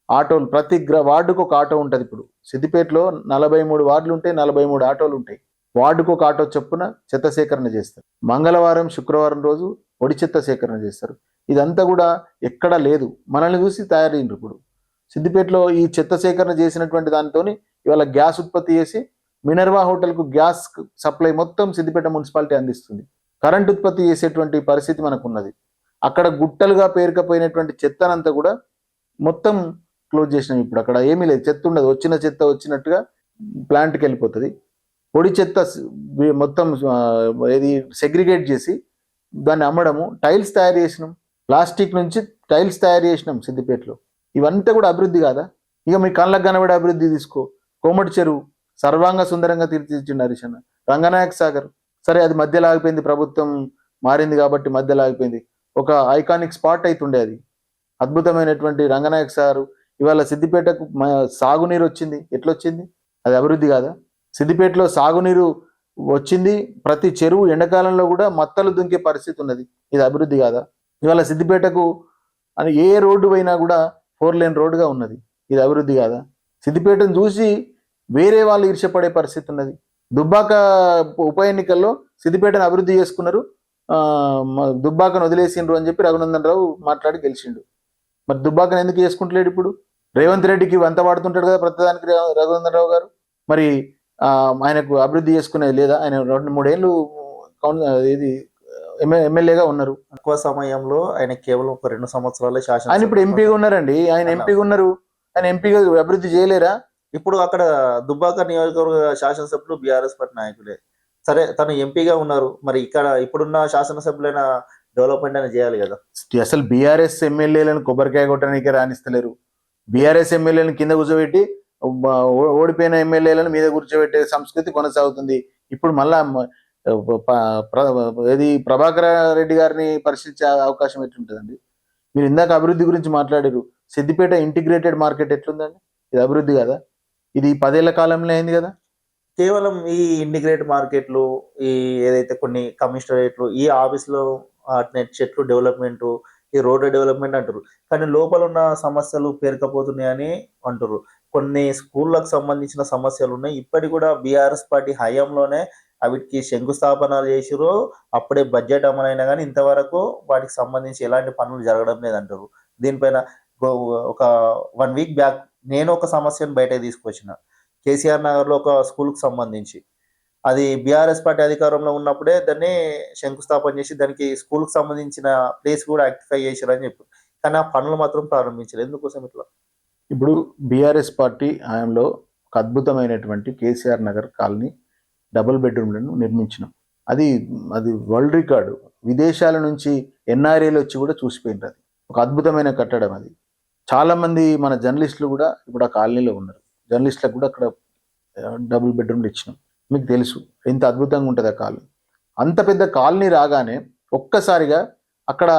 S3: ఆటోలు, ప్రతి వార్డుకు ఒక ఆటో ఉంటుంది. ఇప్పుడు సిద్దిపేటలో 43 వార్డులు ఉంటాయి, 43 ఆటోలు ఉంటాయి. వార్డుకు ఒక ఆటో చొప్పున చెత్త సేకరణ చేస్తారు. మంగళవారం శుక్రవారం రోజు పొడి చెత్త సేకరణ చేస్తారు. ఇదంతా కూడా ఎక్కడా లేదు. మనల్ని చూసి తయారైండ్రు. ఇప్పుడు సిద్దిపేటలో ఈ చెత్త సేకరణ చేసినటువంటి దానితో ఇవాళ గ్యాస్ ఉత్పత్తి చేసి మినర్వా హోటల్కు గ్యాస్ సప్లై మొత్తం సిద్దిపేట మున్సిపాలిటీ అందిస్తుంది. కరెంట్ ఉత్పత్తి చేసేటువంటి పరిస్థితి మనకు ఉన్నది. అక్కడ గుట్టలుగా పేరుకపోయినటువంటి చెత్తనంతా కూడా మొత్తం క్లోజ్ చేసినాం. ఇప్పుడు అక్కడ ఏమీ లేదు, చెత్త ఉండదు. వచ్చిన చెత్త వచ్చినట్టుగా ప్లాంట్కి వెళ్ళిపోతుంది. పొడి చెత్త మొత్తం ఇది సెగ్రిగేట్ చేసి దాన్ని అమ్మడము. టైల్స్ తయారు చేసినాం, ప్లాస్టిక్ నుంచి టైల్స్ తయారు చేసినాం సిద్దిపేటలో. ఇవంతా కూడా అభివృద్ధి కాదా? ఇక మీ కళ్ళకు కనబడే అభివృద్ధి తీసుకో. కోమటి చెరువు సర్వాంగ సుందరంగా తీర్చిదిద్దిండు హరీష్ అన్న. రంగనాయక సాగర్ సరే అది మధ్యలో ఆగిపోయింది, ప్రభుత్వం మారింది కాబట్టి మధ్యలో ఆగిపోయింది. ఒక ఐకానిక్ స్పాట్ అవుతుండే అది. అద్భుతమైనటువంటి రంగనాయక సాగర్ ఇవాళ సిద్దిపేటకు సాగునీరు వచ్చింది. ఎట్లొచ్చింది? అది అభివృద్ధి కాదా? సిద్దిపేటలో సాగునీరు వచ్చింది. ప్రతి చెరువు ఎండాకాలంలో కూడా మత్తలు దుంకే పరిస్థితి ఉన్నది. ఇది అభివృద్ధి కాదా? ఇవాళ సిద్దిపేటకు అని ఏ రోడ్డు పోయినా కూడా 4 lane రోడ్డుగా ఉన్నది. ఇది అభివృద్ధి కాదా? సిద్దిపేటను చూసి వేరే వాళ్ళు ఈర్ష్యపడే పరిస్థితి ఉన్నది. దుబ్బాక ఉప ఎన్నికల్లో సిద్దిపేటను అభివృద్ధి చేసుకున్నారు, దుబ్బాకను వదిలేసిండ్రు అని చెప్పి రఘునందన్ రావు మాట్లాడి గెలిచిండు. మరి దుబ్బాకను ఎందుకు చేసుకుంటలేడు? ఇప్పుడు రేవంత్ రెడ్డికి వంత వాడుతుంటాడు కదా ప్రతిదానికి రఘునందన్ రావు గారు. మరి ఆయనకు అభివృద్ధి చేసుకునేది లేదా? ఆయన 2-3 ఏళ్ళు ఇది ఎమ్మెల్యేగా ఉన్నారు.
S1: తక్కువ సమయంలో ఆయన కేవలం ఒక 2 సంవత్సరాలే
S3: ఆయన ఇప్పుడు ఎంపీగా ఉన్నారండి. ఆయన
S1: అలా.
S3: ఎంపీగా ఉన్నారు. ఆయన ఎంపీగా అభివృద్ధి చేయలేరా?
S1: ఇప్పుడు అక్కడ దుబ్బాక నియోజకవర్గ శాసనసభ్యులు బీఆర్ఎస్ పార్టీ నాయకులే. సరే తను ఎంపీగా ఉన్నారు. మరి ఇక్కడ ఇప్పుడున్న శాసనసభ్యులైన డెవలప్మెంట్ అనేది చేయాలి కదా.
S3: అసలు బీఆర్ఎస్ ఎమ్మెల్యేలను కొబ్బరికాయ కొట్టడానికి రాణిస్తలేరు. బీఆర్ఎస్ ఎమ్మెల్యేలను కింద కూర్చోబెట్టి ఓడిపోయిన ఎమ్మెల్యేలను మీద కూర్చోబెట్టే సంస్కృతి కొనసాగుతుంది. ఇప్పుడు మళ్ళా ఏది ప్రభాకర్ రెడ్డి గారిని పరిశీలించే అవకాశం ఎట్లుంటుందండి? మీరు ఇందాక అభివృద్ధి గురించి మాట్లాడారు. సిద్దిపేట ఇంటిగ్రేటెడ్ మార్కెట్ ఎట్లుందండి? ఇది అభివృద్ధి కదా? ఇది 10 ఏళ్ల కాలంలో అయింది కదా.
S1: కేవలం ఈ ఇంటిగ్రేట్ మార్కెట్లు, ఈ ఏదైతే కొన్ని కమిషనరేట్లు, ఈ ఆఫీస్లో నెట్ చెట్లు డెవలప్మెంట్, ఈ రోడ్డు డెవలప్మెంట్ అంటారు. కానీ లోపల ఉన్న సమస్యలు పేరుకపోతున్నాయని అంటారు. కొన్ని స్కూళ్ళకు సంబంధించిన సమస్యలు ఉన్నాయి. ఇప్పటికి కూడా బీఆర్ఎస్ పార్టీ హయాంలోనే వాటికి శంకుస్థాపనలు చేసిరు. అప్పుడే బడ్జెట్ అమలైనా కానీ ఇంతవరకు వాటికి సంబంధించి ఎలాంటి పనులు జరగడం లేదంటారు. దీనిపైన ఒక 1 వీక్ బ్యాక్ నేను ఒక సమస్యను బయటకు తీసుకొచ్చిన. కేసీఆర్ నగర్లో ఒక స్కూల్కి సంబంధించి అది బీఆర్ఎస్ పార్టీ అధికారంలో ఉన్నప్పుడే దాన్ని శంకుస్థాపన చేసి దానికి స్కూల్కి సంబంధించిన ప్లేస్ కూడా యాక్టిఫై చేశారని చెప్పారు. కానీ ఆ పనులు మాత్రం ప్రారంభించారు. ఎందుకోసం ఇట్లా?
S3: ఇప్పుడు బీఆర్ఎస్ పార్టీ హయాంలో ఒక అద్భుతమైనటువంటి కేసీఆర్ నగర్ కాలనీ డబుల్ బెడ్రూమ్లను నిర్మించినాం. అది వరల్డ్ రికార్డు. విదేశాల నుంచి ఎన్ఆర్ఏలు వచ్చి కూడా చూసిపోయినారు. అది ఒక అద్భుతమైన కట్టడం. అది చాలామంది మన జర్నలిస్టులు కూడా ఇప్పుడు ఆ కాలనీలో ఉన్నారు. జర్నలిస్టులకు కూడా అక్కడ డబుల్ బెడ్రూమ్లు ఇచ్చినాం. మీకు తెలుసు ఎంత అద్భుతంగా ఉంటుంది ఆ కాలనీ. అంత పెద్ద కాలనీ రాగానే ఒక్కసారిగా అక్కడ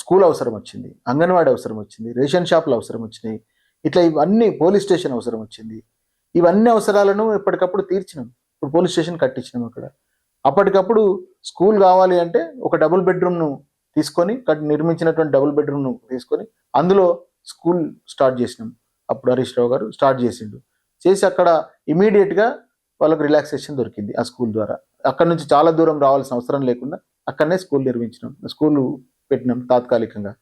S3: స్కూల్ అవసరం వచ్చింది, అంగన్వాడీ అవసరం వచ్చింది, రేషన్ షాపులు అవసరం వచ్చినాయి. ఇట్లా ఇవన్నీ పోలీస్ స్టేషన్ అవసరం వచ్చింది. ఇవన్నీ అవసరాలను ఎప్పటికప్పుడు తీర్చినాం. ఇప్పుడు పోలీస్ స్టేషన్ కట్టించినాం అక్కడ. అప్పటికప్పుడు స్కూల్ కావాలి అంటే ఒక డబుల్ బెడ్రూమ్ను తీసుకొని నిర్మించినటువంటి డబుల్ బెడ్రూమ్ను తీసుకొని అందులో స్కూల్ స్టార్ట్ చేసినాం. అప్పుడు హరీష్ రావు గారు స్టార్ట్ చేసిండు. చేసి అక్కడ ఇమీడియట్గా వాళ్ళకు రిలాక్సేషన్ దొరికింది ఆ స్కూల్ ద్వారా. అక్కడ నుంచి చాలా దూరం రావాల్సిన అవసరం లేకుండా అక్కడనే స్కూల్ నిర్మించినాం, స్కూల్ పెట్టినాం తాత్కాలికంగా.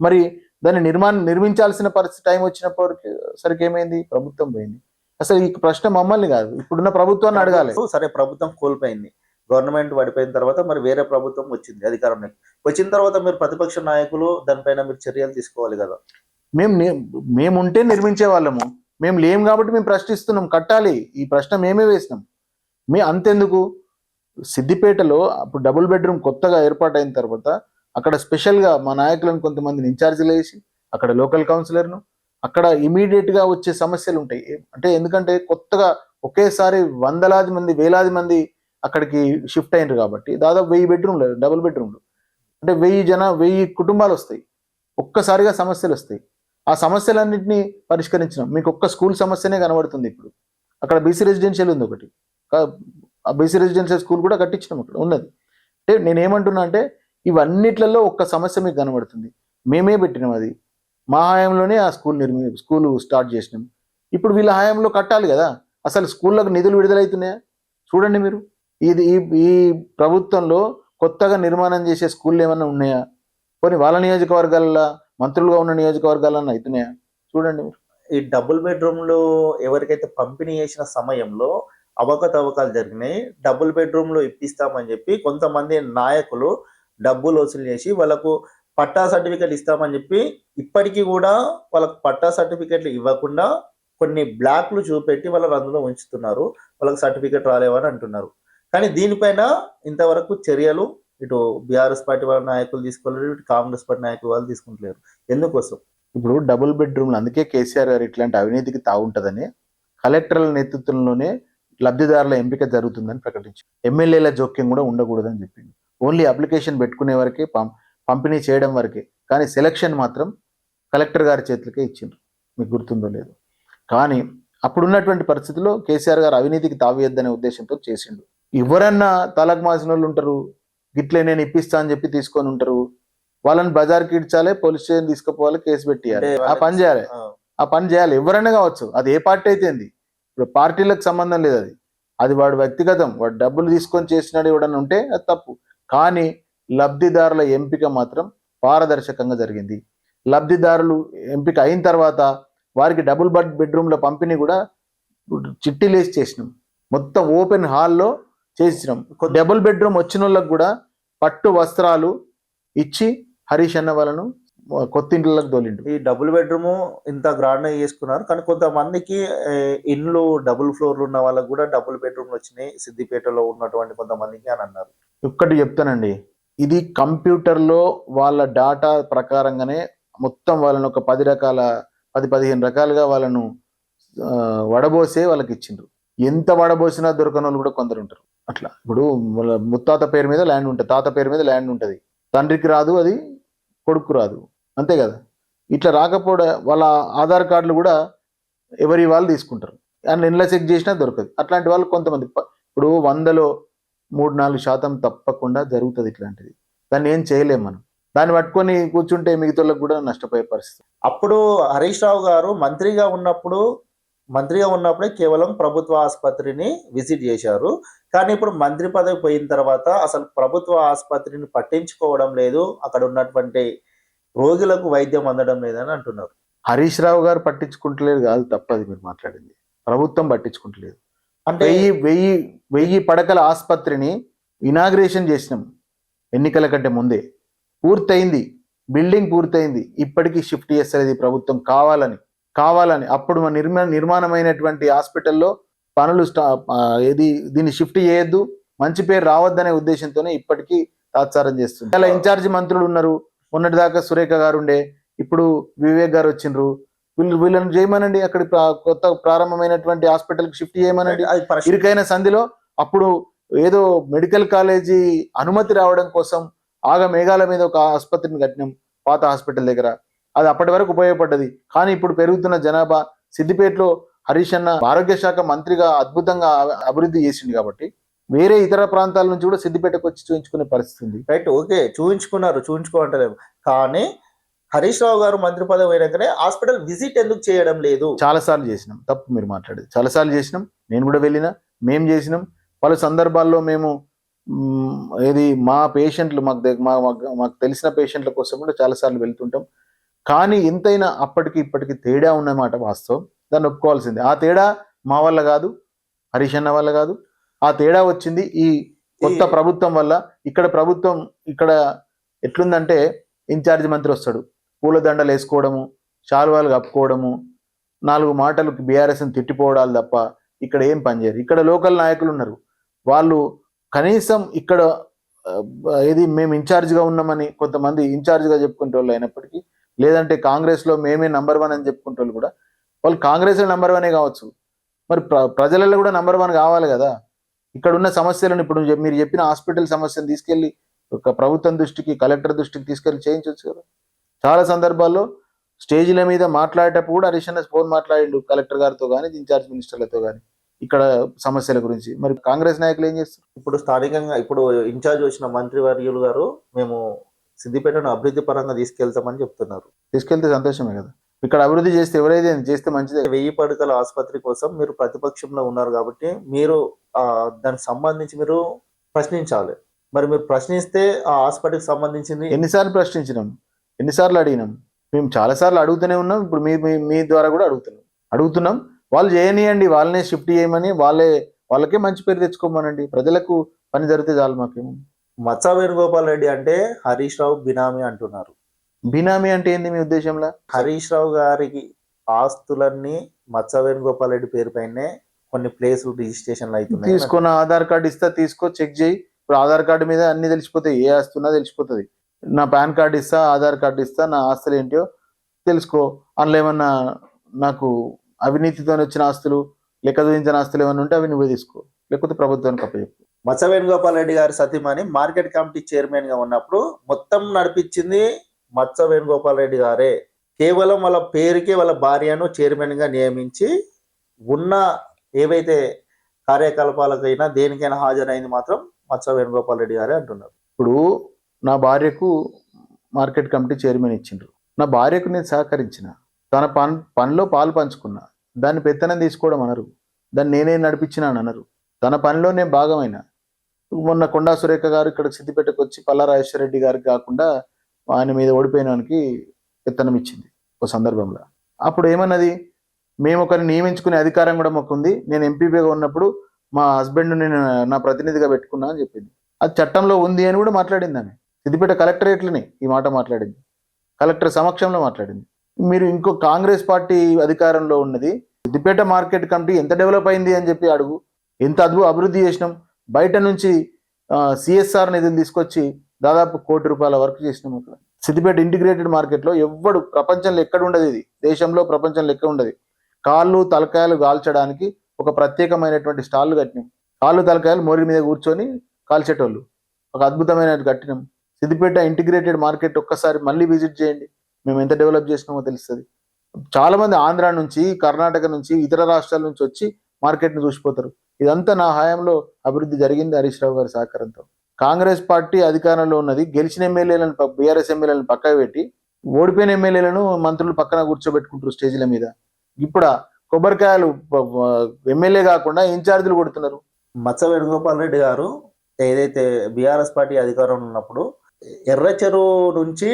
S3: మరి దాన్ని నిర్మించాల్సిన పరిస్థితి టైం వచ్చినప్పటికి సరికి ఏమైంది? ప్రభుత్వం పోయింది. అసలు ఈ ప్రశ్న మమ్మల్ని కాదు, ఇప్పుడున్న ప్రభుత్వాన్ని అడగాలి.
S1: సరే ప్రభుత్వం కోల్పోయింది, గవర్నమెంట్ పడిపోయిన తర్వాత మరి వేరే ప్రభుత్వం వచ్చింది అధికారంలోకి. వచ్చిన తర్వాత మీరు ప్రతిపక్ష నాయకులు దానిపైన మీరు చర్యలు తీసుకోవాలి కదా.
S3: మేముంటే నిర్మించే వాళ్ళము, మేము లేము కాబట్టి మేము ప్రశ్నిస్తున్నాం. కట్టాలి, ఈ ప్రశ్న మేమే వేసినాం. అంతెందుకు, సిద్దిపేటలో అప్పుడు డబుల్ బెడ్రూమ్ కొత్తగా ఏర్పాటైన తర్వాత అక్కడ స్పెషల్గా మా నాయకులను కొంతమందిని ఇన్ఛార్జీలు వేసి అక్కడ లోకల్ కౌన్సిలర్ను అక్కడ ఇమీడియట్గా వచ్చే సమస్యలు ఉంటాయి. అంటే ఎందుకంటే కొత్తగా ఒకేసారి వందలాది మంది వేలాది మంది అక్కడికి షిఫ్ట్ అయినారు కాబట్టి దాదాపు 1000 బెడ్రూమ్లు డబుల్ బెడ్రూమ్లు అంటే 1000 కుటుంబాలు వస్తాయి. ఒక్కసారిగా సమస్యలు వస్తాయి. ఆ సమస్యలన్నింటినీ పరిష్కరించినాం. మీకు ఒక్క స్కూల్ సమస్యనే కనబడుతుంది. ఇప్పుడు అక్కడ బీసీ రెసిడెన్షియల్ ఉంది ఒకటి, ఆ బీసీ రెసిడెన్షియల్ స్కూల్ కూడా కట్టించినాం అక్కడ ఉన్నది. అంటే నేనేమంటున్నా అంటే ఇవన్నిట్లలో ఒక్క సమస్య మీకు కనబడుతుంది. మేమే పెట్టినాం, అది మా హయాంలోనే ఆ స్కూల్ స్టార్ట్ చేసినాం. ఇప్పుడు వీళ్ళ హయాంలో కట్టాలి కదా. అసలు స్కూళ్ళకు నిధులు విడుదలవుతున్నాయా చూడండి మీరు. ఈ ప్రభుత్వంలో కొత్తగా నిర్మాణం చేసే స్కూళ్ళు ఏమన్నా ఉన్నాయా? పోనీ వాళ్ళ నియోజకవర్గాల మంత్రులుగా ఉన్న నియోజకవర్గాలన్నా అవుతున్నాయా చూడండి మీరు.
S1: ఈ డబుల్ బెడ్రూమ్లు ఎవరికైతే పంపిణీ చేసిన సమయంలో అవకతవకలు జరిగినాయి. డబుల్ బెడ్రూమ్లు ఇప్పిస్తామని చెప్పి కొంతమంది నాయకులు డబ్బులు వసూలు చేసి వాళ్ళకు పట్టా సర్టిఫికెట్ ఇస్తామని చెప్పి ఇప్పటికీ కూడా వాళ్ళకు పట్టా సర్టిఫికెట్లు ఇవ్వకుండా కొన్ని బ్లాక్లు చూపెట్టి వాళ్ళని అందులో ఉంచుతున్నారు. వాళ్ళకి సర్టిఫికెట్ రాలేవని అంటున్నారు. కానీ దీనిపైన ఇంతవరకు చర్యలు ఇటు బీఆర్ఎస్ పార్టీ వాళ్ళ నాయకులు తీసుకోలేరు, ఇటు కాంగ్రెస్ పార్టీ నాయకులు వాళ్ళు తీసుకుంటలేరు. ఎందుకోసం?
S3: ఇప్పుడు డబుల్ బెడ్రూమ్లు అందుకే కేసీఆర్ గారు ఇట్లాంటి అవినీతికి తాగుంటుందని కలెక్టర్ల నేతృత్వంలోనే లబ్ధిదారుల ఎంపిక జరుగుతుందని ప్రకటించారు. ఎమ్మెల్యేల జోక్యం కూడా ఉండకూడదని చెప్పింది. ఓన్లీ అప్లికేషన్ పెట్టుకునే వరకే, పంపిణీ చేయడం వరకే, కానీ సెలక్షన్ మాత్రం కలెక్టర్ గారి చేతులకే ఇచ్చిండ్రు. మీకు గుర్తుందో లేదు. కానీ అప్పుడున్నటువంటి పరిస్థితుల్లో కేసీఆర్ గారు అవినీతికి తావేయద్దనే ఉద్దేశంతో చేసిండు. ఎవరన్నా తలకు మాసిన వాళ్ళు ఉంటారు, గిట్లే నేను ఇప్పిస్తా అని చెప్పి తీసుకొని ఉంటారు. వాళ్ళని బజార్కి ఇడ్చాలి, పోలీస్ స్టేషన్ తీసుకుపోవాలి, కేసు పెట్టియాలి. ఆ పని చేయాలి ఎవరైనా కావచ్చు, అది ఏ పార్టీ అయితే ఏంది. ఇప్పుడు పార్టీలకు సంబంధం లేదు. అది వాడు వ్యక్తిగతం, వాడు డబ్బులు తీసుకొని చేసినాడు ఎవడన్నా ఉంటే అది తప్పు. కానీ లబ్ధిదారుల ఎంపిక మాత్రం పారదర్శకంగా జరిగింది. లబ్ధిదారులు ఎంపిక అయిన తర్వాత వారికి డబుల్ బెడ్రూమ్ల పంపిణీ కూడా చిట్టీలు వేసి చేసినాం, మొత్తం ఓపెన్ హాల్లో చేసినాం. డబుల్ బెడ్రూమ్ వచ్చిన వాళ్ళకి కూడా పట్టు వస్త్రాలు ఇచ్చి హరీష్ అన్న వాళ్ళను కొత్త ఇంట్లోకి తోలిండు.
S1: ఈ డబుల్ బెడ్రూమ్ ఇంత గ్రాండ్ గా చేసుకున్నారు, కానీ కొంతమందికి ఇండ్లు డబుల్ ఫ్లోర్లు ఉన్న వాళ్ళకి కూడా డబుల్ బెడ్రూమ్ వచ్చినాయి సిద్దిపేటలో ఉన్నటువంటి కొంతమందికి అని అన్నారు.
S3: ఒక్కటి చెప్తానండి, ఇది కంప్యూటర్లో వాళ్ళ డాటా ప్రకారంగానే మొత్తం వాళ్ళని ఒక 10-15 రకాలుగా వాళ్ళను వడబోసే వాళ్ళకి ఇచ్చిండ్రు. ఎంత వడబోసినా దొరకని వాళ్ళు కూడా కొందరు ఉంటారు. అట్లా ఇప్పుడు వాళ్ళ ముత్తాత పేరు మీద ల్యాండ్ ఉంటుంది, తాత పేరు మీద ల్యాండ్ ఉంటుంది, తండ్రికి రాదు, అది కొడుకు రాదు, అంతే కదా. ఇట్లా రాకపోవడం వాళ్ళ ఆధార్ కార్డులు కూడా ఎవరి వాళ్ళు తీసుకుంటారు, అండ్ ఇంట్లో చెక్ చేసినా దొరకదు. అట్లాంటి వాళ్ళు కొంతమంది, ఇప్పుడు 100లో 3-4% తప్పకుండా జరుగుతుంది ఇట్లాంటిది. దాన్ని ఏం చేయలేము మనం, దాన్ని పట్టుకొని కూర్చుంటే మిగతాలకు కూడా నష్టపోయే పరిస్థితి.
S1: అప్పుడు హరీష్ రావు గారు మంత్రిగా ఉన్నప్పుడే కేవలం ప్రభుత్వ ఆసుపత్రిని విజిట్ చేశారు, కానీ ఇప్పుడు మంత్రి పదవి పోయిన తర్వాత అసలు ప్రభుత్వ ఆసుపత్రిని పట్టించుకోవడం లేదు, అక్కడ ఉన్నటువంటి రోగులకు వైద్యం అందడం లేదని అంటున్నారు.
S3: హరీష్ రావు గారు పట్టించుకుంటలేదు కాదు తప్పది, మీరు మాట్లాడింది ప్రభుత్వం పట్టించుకుంటలేదు.
S1: అంటే
S3: 1000 పడకల ఆసుపత్రిని ఇనాగ్రేషన్ చేసినాం ఎన్నికల కంటే ముందే, పూర్తయింది, బిల్డింగ్ పూర్తయింది, ఇప్పటికీ షిఫ్ట్ చేస్తుంది ప్రభుత్వం కావాలని. అప్పుడు నిర్మాణమైనటువంటి హాస్పిటల్లో పనులు దీన్ని షిఫ్ట్ చేయొద్దు, మంచి పేరు రావద్దనే ఉద్దేశంతోనే ఇప్పటికీ తాత్సారం చేస్తుంది. అలా ఇన్ఛార్జి మంత్రులు ఉన్నారు, మొన్నటిదాకా సురేఖ గారు ఉండే, ఇప్పుడు వివేక్ గారు వచ్చిండ్రు, వీళ్ళని చేయమనండి, అక్కడ కొత్త ప్రారంభమైనటువంటి హాస్పిటల్కి షిఫ్ట్ చేయమనండి. ఇరుకైన సంధిలో అప్పుడు ఏదో మెడికల్ కాలేజీ అనుమతి రావడం కోసం మేఘాల మీద ఒక ఆసుపత్రిని కట్టినాం పాత హాస్పిటల్ దగ్గర, అది అప్పటి వరకు ఉపయోగపడ్డది. కానీ ఇప్పుడు పెరుగుతున్న జనాభా, సిద్దిపేటలో హరీష్ అన్న ఆరోగ్య శాఖ మంత్రిగా అద్భుతంగా అభివృద్ధి చేసింది కాబట్టి వేరే ఇతర ప్రాంతాల నుంచి కూడా సిద్దిపేటకు వచ్చి చూపించుకునే పరిస్థితి ఉంది.
S1: రైట్, ఓకే, చూపించుకోవట్లేదు, కానీ హరీష్ రావు గారు మంత్రి పదవి అయినాకనే హాస్పిటల్ విజిట్ ఎందుకు చేయడం లేదు?
S3: చాలాసార్లు చేసినాం, తప్పు మీరు మాట్లాడేది, చాలాసార్లు చేసినాం, నేను కూడా వెళ్ళినా, మేము చేసినాం. పలు సందర్భాల్లో మేము మా పేషెంట్లు మాకు తెలిసిన పేషెంట్ల కోసం కూడా చాలాసార్లు వెళ్తుంటాం. కానీ ఎంతైనా అప్పటికి ఇప్పటికి తేడా ఉన్నమాట వాస్తవం, దాన్ని ఒప్పుకోవాల్సిందే. ఆ తేడా మా వల్ల కాదు, హరీష్ అన్న వల్ల కాదు, ఆ తేడా వచ్చింది ఈ కొత్త ప్రభుత్వం వల్ల. ఇక్కడ ఎట్లుందంటే ఇన్ఛార్జ్ మంత్రి వస్తాడు, పూలదండలు వేసుకోవడము, శాలువాలు కప్పుకోవడము, 4 మాటలకు బీఆర్ఎస్ని తిట్టిపోవడాలు తప్ప ఇక్కడ ఏం పనిచేయరు. ఇక్కడ లోకల్ నాయకులు ఉన్నారు, వాళ్ళు కనీసం ఇక్కడ మేము ఇన్ఛార్జ్గా ఉన్నామని కొంతమంది ఇన్ఛార్జ్గా చెప్పుకుంటే వాళ్ళు అయినప్పటికీ, లేదంటే కాంగ్రెస్లో మేమే నంబర్ 1 అని చెప్పుకుంటే వాళ్ళు కూడా, వాళ్ళు కాంగ్రెస్లో నంబర్ 1 కావచ్చు, మరి ప్రజలలో కూడా నంబర్ 1 కావాలి కదా. ఇక్కడ ఉన్న సమస్యలను ఇప్పుడు మీరు చెప్పిన హాస్పిటల్ సమస్యను తీసుకెళ్ళి ఒక ప్రభుత్వం దృష్టికి, కలెక్టర్ దృష్టికి తీసుకెళ్ళి చేయించవచ్చు కదా. చాలా సందర్భాల్లో స్టేజీల మీద మాట్లాడేటప్పుడు కూడా హరీష్ అన్న ఫోన్ మాట్లాడిండు కలెక్టర్ గారితో కానీ, ఇన్ఛార్జ్ మినిస్టర్లతో కానీ ఇక్కడ సమస్యల గురించి. మరి కాంగ్రెస్ నాయకులు ఏం చేస్తారు?
S1: ఇప్పుడు స్థానికంగా ఇప్పుడు ఇన్ఛార్జ్ వచ్చిన మంత్రి వర్యులు గారు మేము సిద్దిపేటను అభివృద్ధి పరంగా తీసుకెళ్తామని చెప్తున్నారు.
S3: తీసుకెళ్తే సంతోషమే కదా, ఇక్కడ అభివృద్ధి చేస్తే ఎవరైతే చేస్తే మంచిదే.
S1: 1000 పడకల ఆసుపత్రి కోసం మీరు ప్రతిపక్షంలో ఉన్నారు కాబట్టి మీరు దానికి సంబంధించి మీరు ప్రశ్నించాలి. మరి మీరు ప్రశ్నిస్తే ఆ హాస్పిటల్కి సంబంధించింది
S3: ఎన్నిసార్లు ప్రశ్నించినాం, ఎన్నిసార్లు అడిగినాం, మేము చాలాసార్లు అడుగుతూనే ఉన్నాం. ఇప్పుడు మీ ద్వారా కూడా అడుగుతున్నాం. వాళ్ళు చేయనియండి, వాళ్ళనే షిఫ్ట్ చేయమని, వాళ్ళకే మంచి పేరు తెచ్చుకోమనండి, ప్రజలకు పని జరిగితే చాలు మాకేమో.
S1: మచ్చా వేణుగోపాల్ రెడ్డి అంటే హరీష్ రావు బినామీ అంటున్నారు.
S3: బినామీ అంటే ఏంది మీ ఉద్దేశంలో?
S1: హరీష్ రావు గారికి ఆస్తులన్నీ మచ్చా వేణుగోపాల్ రెడ్డి పేరు పైనే కొన్ని ప్లేసులు రిజిస్ట్రేషన్లు అవుతున్నాయి.
S3: తీసుకున్న ఆధార్ కార్డు ఇస్తా, తీసుకో, చెక్ చేయి. ఇప్పుడు ఆధార్ కార్డు మీద అన్ని తెలిసిపోతాయి, ఏ ఆస్తున్నా తెలిసిపోతుంది. నా పాన్ కార్డు ఇస్తా, ఆధార్ కార్డు ఇస్తా, నా ఆస్తులు ఏంటో తెలుసుకో. అందులో ఏమన్నా నాకు అవినీతితో వచ్చిన ఆస్తులు, లెక్క చూపించిన ఆస్తులు ఏమన్నా ఉంటే అవి నువ్వే తీసుకో, లేకపోతే ప్రభుత్వానికి అప్పచెప్పు.
S1: మచ్చా వేణుగోపాల్ రెడ్డి గారి సతీమణి మార్కెట్ కమిటీ చైర్మన్ గా ఉన్నప్పుడు మొత్తం నడిపించింది మచ్చా వేణుగోపాల్ రెడ్డి గారే. కేవలం వాళ్ళ పేరుకే వాళ్ళ భార్యను చైర్మన్ గా నియమించి ఉన్న ఏవైతే కార్యకలాపాలకైనా దేనికైనా హాజరైంది మాత్రం మచ్చా వేణుగోపాల్ రెడ్డి గారే అంటున్నారు.
S3: ఇప్పుడు నా భార్యకు మార్కెట్ కమిటీ చైర్మన్ ఇచ్చిండ్రు, నా భార్యకు నేను సహకరించిన, తన పనిలో పాలు పంచుకున్నా, దాన్ని పెత్తనం తీసుకోవడం అనరు, దాన్ని నేనే నడిపించినాను అనరు, తన పనిలో నేను భాగమైన. మొన్న కొండా సురేఖ గారు ఇక్కడ సిద్దిపేటకు వచ్చి పల్లా రాజేశ్వర రెడ్డి గారికి కాకుండా ఆయన మీద ఓడిపోయినానికి పెత్తనం ఇచ్చింది ఒక సందర్భంలో. అప్పుడు ఏమన్నది, మేము ఒకరిని నియమించుకునే అధికారం కూడా మాకు ఉంది. నేను ఎంపీపీగా ఉన్నప్పుడు మా హస్బెండ్ నేను నా ప్రతినిధిగా పెట్టుకున్నా అని చెప్పింది. అది చట్టంలో ఉంది అని కూడా మాట్లాడింది ఆమె. సిద్దిపేట కలెక్టరేట్లని ఈ మాట మాట్లాడింది, కలెక్టర్ సమక్షంలో మాట్లాడింది. మీరు ఇంకో కాంగ్రెస్ పార్టీ అధికారంలో ఉన్నది, సిద్దిపేట మార్కెట్ కమిటీ ఎంత డెవలప్ అయింది అని చెప్పి అడుగు. ఎంత అభివృద్ధి చేసినాం. బయట నుంచి సిఎస్ఆర్ నిధులు తీసుకొచ్చి దాదాపు ₹1,00,00,000 వర్క్ చేసినాం అక్కడ. సిద్దిపేట ఇంటిగ్రేటెడ్ మార్కెట్లో ఎవ్వడు ప్రపంచంలో ఎక్కడ ఉండదు, ఇది దేశంలో ప్రపంచంలో ఎక్కడ ఉండదు. కాళ్ళు తలకాయలు కాల్చడానికి ఒక ప్రత్యేకమైనటువంటి స్టాళ్ళు కట్టినాం. కాళ్ళు తలకాయలు మోరి మీద కూర్చొని కాల్చేటోళ్ళు ఒక అద్భుతమైన కట్టినాం. సిద్దిపేట ఇంటిగ్రేటెడ్ మార్కెట్ ఒక్కసారి మళ్ళీ విజిట్ చేయండి, మేము ఎంత డెవలప్ చేసినామో తెలుస్తుంది. చాలా మంది ఆంధ్ర నుంచి, కర్ణాటక నుంచి, ఇతర రాష్ట్రాల నుంచి వచ్చి మార్కెట్ని చూసిపోతారు. ఇదంతా నా హయాంలో అభివృద్ధి జరిగింది హరీష్ రావు గారి సహకారంతో. కాంగ్రెస్ పార్టీ అధికారంలో ఉన్నది, గెలిచిన ఎమ్మెల్యేలను బీఆర్ఎస్ ఎమ్మెల్యేలను పక్కన పెట్టి ఓడిపోయిన ఎమ్మెల్యేలను మంత్రులు పక్కన కూర్చోబెట్టుకుంటారు స్టేజ్ల మీద. ఇప్పుడు కొబ్బరికాయలు ఎమ్మెల్యే కాకుండా ఇన్ఛార్జీలు కొడుతున్నారు.
S1: మత్స వేణుగోపాల్ రెడ్డి గారు ఏదైతే బీఆర్ఎస్ పార్టీ అధికారంలో ఉన్నప్పుడు ఎర్ర చెరువు నుంచి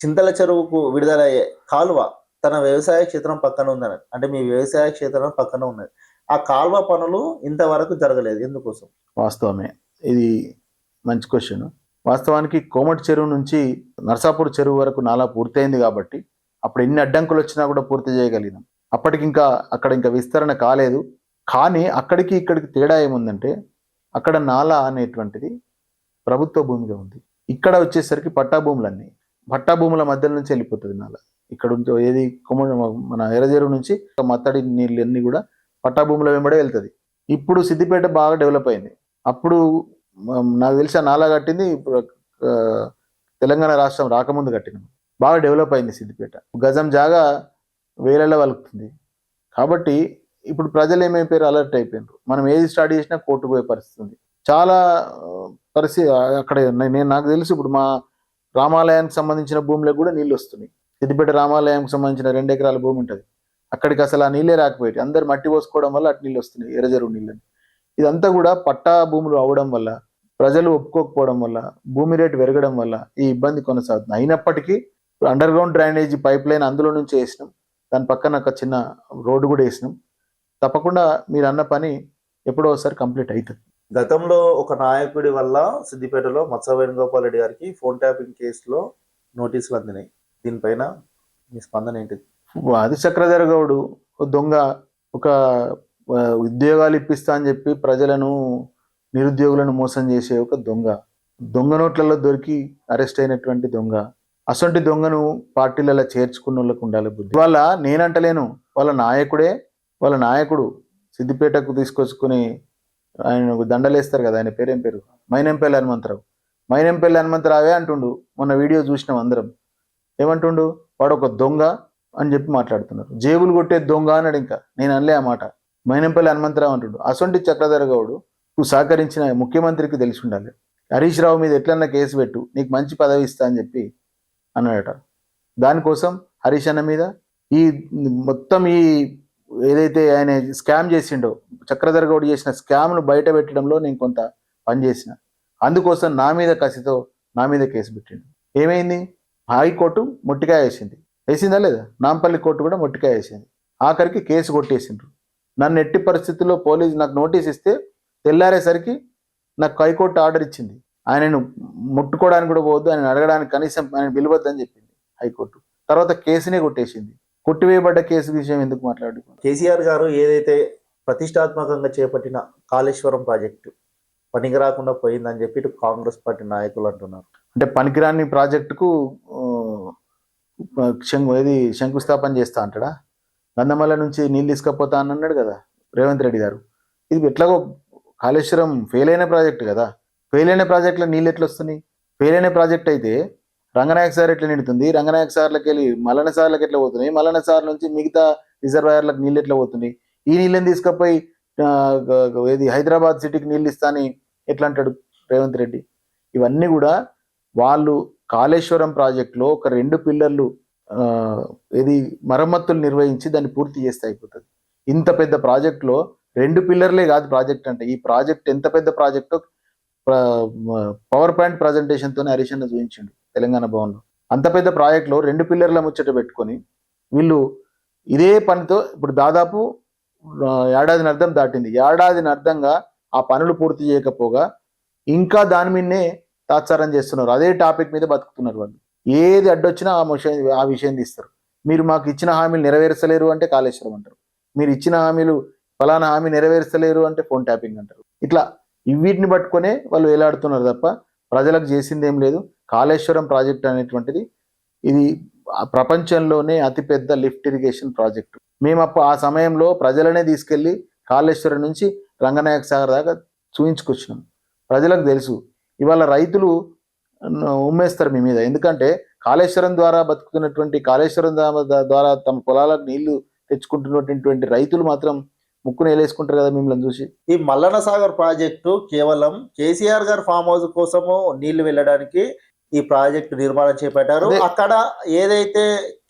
S1: చింతల చెరువుకు విడుదలయ్యే కాలువ తన వ్యవసాయ క్షేత్రం పక్కన ఉందని, అంటే మీ వ్యవసాయ క్షేత్రం పక్కన ఉన్నది, ఆ కాలువ పనులు ఇంతవరకు జరగలేదు, ఎందుకోసం?
S3: వాస్తవమే, ఇది మంచి క్వశ్చన్. వాస్తవానికి కోమటి చెరువు నుంచి నర్సాపూర్ చెరువు వరకు నాలా పూర్తయింది కాబట్టి అప్పుడు ఎన్ని అడ్డంకులు వచ్చినా కూడా పూర్తి చేయగలిగినాం. అప్పటికి అక్కడ ఇంకా విస్తరణ కాలేదు. కానీ అక్కడికి ఇక్కడికి తేడా ఏముందంటే, అక్కడ నాలా అనేటువంటిది ప్రభుత్వ భూమిగా ఉంది. ఇక్కడ వచ్చేసరికి పట్టా భూముల మధ్య నుంచి వెళ్ళిపోతుంది నాలా. ఇక్కడ ఏది మన ఎర్రజెరువు నుంచి మత్తడి నీళ్ళు అన్ని కూడా పట్టా భూముల వెంబడే వెళ్తుంది. ఇప్పుడు సిద్దిపేట బాగా డెవలప్ అయింది. అప్పుడు నాకు తెలిసి నాలా కట్టింది ఇప్పుడు తెలంగాణ రాష్ట్రం రాకముందు కట్టినాం. బాగా డెవలప్ అయింది సిద్దిపేట. గజం జాగా వేలల్లో వలుకుతుంది. కాబట్టి ఇప్పుడు ప్రజలు ఏమైపోయారు, అలర్ట్ అయిపోయినారు. మనం ఏది స్టార్ట్ చేసినా కోర్టుకు పోయే పరిస్థితి ఉంది. చాలా పరిస్థితి అక్కడ నాకు తెలుసు. ఇప్పుడు మా రామాలయానికి సంబంధించిన భూములకు కూడా నీళ్ళు వస్తున్నాయి. సిద్దిపేట రామాలయానికి సంబంధించిన 2 ఎకరాల భూమి ఉంటుంది, అక్కడికి అసలు ఆ నీళ్ళే రాకపోయి అందరు మట్టి పోసుకోవడం వల్ల అటు నీళ్ళు వస్తున్నాయి, ఎర్రజెరువు నీళ్ళని. ఇదంతా కూడా పట్టా భూములు అవ్వడం వల్ల, ప్రజలు ఒప్పుకోకపోవడం వల్ల, భూమి రేటు పెరగడం వల్ల ఈ ఇబ్బంది కొనసాగుతుంది. అయినప్పటికీ under ground drainage pipe line అందులో నుంచి వేసినాం, దాని పక్కన ఒక చిన్న రోడ్డు కూడా వేసినాం. తప్పకుండా మీరు అన్న పని ఎప్పుడో ఒకసారి కంప్లీట్ అవుతుంది.
S1: గతంలో ఒక నాయకుడి వల్ల సిద్దిపేటలో మత్స వేణుగోపాల్ రెడ్డి గారికి ఫోన్ ట్యాపింగ్ కేసులో నోటీసులు అందినాయి. దీనిపైన మీ స్పందన ఏంటిది?
S3: ఆది చక్రధర్ గౌడు దొంగ, ఒక ఉద్యోగాలు ఇప్పిస్తా అని చెప్పి ప్రజలను, నిరుద్యోగులను మోసం చేసే ఒక దొంగ నోట్లలో దొరికి అరెస్ట్ అయినటువంటి దొంగ. అసొంటి దొంగను పార్టీలలో చేర్చుకున్న వాళ్ళకు ఉండాలి బుద్ధి. వాళ్ళ నేనంటలేను, వాళ్ళ నాయకుడు సిద్దిపేటకు తీసుకొచ్చుకుని ఆయన దండలేస్తారు కదా, ఆయన పేరేం పేరు, మైనంపల్లి హనుమంతరావే అంటుండు. మొన్న వీడియో చూసినాం అందరం. ఏమంటుండు, వాడు ఒక దొంగ అని చెప్పి మాట్లాడుతున్నారు. జేబులు కొట్టే దొంగ అన్నాడు. ఇంకా నేను అనలే ఆ మాట. మైనంపల్లి హనుమంతరావు అంటుండు. అసొంటి చక్రధర గౌడు నువ్వు సహకరించిన ముఖ్యమంత్రికి తెలిసి ఉండాలి. హరీష్ రావు మీద ఎట్లన్నా కేసు పెట్టు, నీకు మంచి పదవి ఇస్తా అని చెప్పి అన్నాడట. దానికోసం హరీష్ అన్న మీద ఈ మొత్తం ఈ ఏదైతే ఆయన స్కామ్ చేసిండో, చక్రధర గౌడ్ చేసిన స్కామ్ను బయట పెట్టడంలో నేను కొంత పనిచేసిన. అందుకోసం నా మీద కసితో నా మీద కేసు పెట్టిండు. ఏమైంది, హైకోర్టు మొట్టికాయ వేసిందా లేదా, నాంపల్లి కోర్టు కూడా మొట్టికాయ వేసింది. ఆఖరికి కేసు కొట్టేసిండ్రు. నన్ను ఎట్టి పరిస్థితుల్లో పోలీసు నాకు నోటీస్ ఇస్తే తెల్లారేసరికి నాకు హైకోర్టు ఆర్డర్ ఇచ్చింది. ఆయనను ముట్టుకోవడానికి కూడా పోవద్దు, ఆయన అడగడానికి కనీసం ఆయన పిలవద్దని చెప్పింది హైకోర్టు. తర్వాత కేసునే కొట్టేసింది. కొట్టివేయబడ్డ కేసు విషయం ఎందుకు మాట్లాడు?
S1: కేసీఆర్ గారు ఏదైతే ప్రతిష్టాత్మకంగా చేపట్టిన కాళేశ్వరం ప్రాజెక్టు పనికి రాకుండా పోయిందని చెప్పి ఇటు కాంగ్రెస్ పార్టీ నాయకులు అంటున్నారు.
S3: అంటే పనికిరాని ప్రాజెక్టుకు శంకుస్థాపన చేస్తా అంటాడా? గంధమల్ల నుంచి నీళ్ళు తీసుకపోతా అని అన్నాడు కదా రేవంత్ రెడ్డి గారు. ఇది ఎట్లాగో కాళేశ్వరం ఫెయిల్ అయిన ప్రాజెక్టు కదా. ఫెయిల్ అయిన ప్రాజెక్టులో నీళ్ళు ఎట్లా వస్తున్నాయి? ఫెయిల్ అయిన ప్రాజెక్ట్ అయితే రంగనాయక సార్ ఎట్లా నిండుతుంది, రంగనాయక సార్లకు వెళ్ళి మల్లన సార్లకు ఎట్లా పోతున్నాయి, మల్లన సార్ నుంచి మిగతా రిజర్వాయర్లకు నీళ్ళు ఎట్లా పోతున్నాయి? ఈ నీళ్ళని తీసుకపోయి హైదరాబాద్ సిటీకి నీళ్ళు ఇస్తాని ఎట్లా అంటాడు రేవంత్ రెడ్డి? ఇవన్నీ కూడా వాళ్ళు కాళేశ్వరం ప్రాజెక్టులో ఒక 2 పిల్లర్లు మరమ్మతులు నిర్వహించి దాన్ని పూర్తి చేస్తే అయిపోతుంది. ఇంత పెద్ద ప్రాజెక్టులో 2 పిల్లర్లే కాదు ప్రాజెక్ట్ అంటే. ఈ ప్రాజెక్ట్ ఎంత పెద్ద ప్రాజెక్టు పవర్ పాయింట్ ప్రజెంటేషన్తోనే హరీష్ అన్న చూపించిండు తెలంగాణ భవన్లో. అంత పెద్ద ప్రాజెక్టులో 2 పిల్లర్ల ముచ్చట పెట్టుకొని వీళ్ళు ఇదే పనితో ఇప్పుడు దాదాపు ఏడాదిని అర్థం దాటింది. ఏడాదిని అర్థంగా ఆ పనులు పూర్తి చేయకపోగా ఇంకా దాని మీదనే తాత్సారం చేస్తున్నారు. అదే టాపిక్ మీద బతుకుతున్నారు వాళ్ళు. ఏది అడ్డొచ్చినా ఆ విషయం తీస్తారు. మీరు మాకు ఇచ్చిన హామీలు నెరవేర్చలేరు అంటే కాళేశ్వరం అంటారు. మీరు ఇచ్చిన హామీలు ఫలానా హామీ నెరవేర్చలేరు అంటే ఫోన్ ట్యాపింగ్ అంటారు. ఇట్లా వీటిని పట్టుకొనే వాళ్ళు వేలాడుతున్నారు తప్ప ప్రజలకు చేసింది ఏం లేదు. కాళేశ్వరం ప్రాజెక్ట్ అనేటువంటిది ఇది ప్రపంచంలోనే అతిపెద్ద లిఫ్ట్ ఇరిగేషన్ ప్రాజెక్టు. మేము ఆ సమయంలో ప్రజలనే తీసుకెళ్లి కాళేశ్వరం నుంచి రంగనాయక సాగర్ దాకా చూయించుకొచ్చినాం. ప్రజలకు తెలుసు. ఇవాళ రైతులు ఉమ్మేస్తారు మీ మీద. ఎందుకంటే కాళేశ్వరం ద్వారా బతుకుతున్నటువంటి, కాళేశ్వరం ద్వారా తమ పొలాలకు నీళ్లు తెచ్చుకుంటున్నటువంటి రైతులు మాత్రం ముక్కును వేలేసుకుంటారు కదా మిమ్మల్ని చూసి.
S1: ఈ మల్లన్న సాగర్ ప్రాజెక్టు కేవలం కేసీఆర్ గారు ఫామ్ హౌస్ కోసము నీళ్లు వెళ్ళడానికి ఈ ప్రాజెక్టు నిర్మాణం చేపట్టారు. అక్కడ ఏదైతే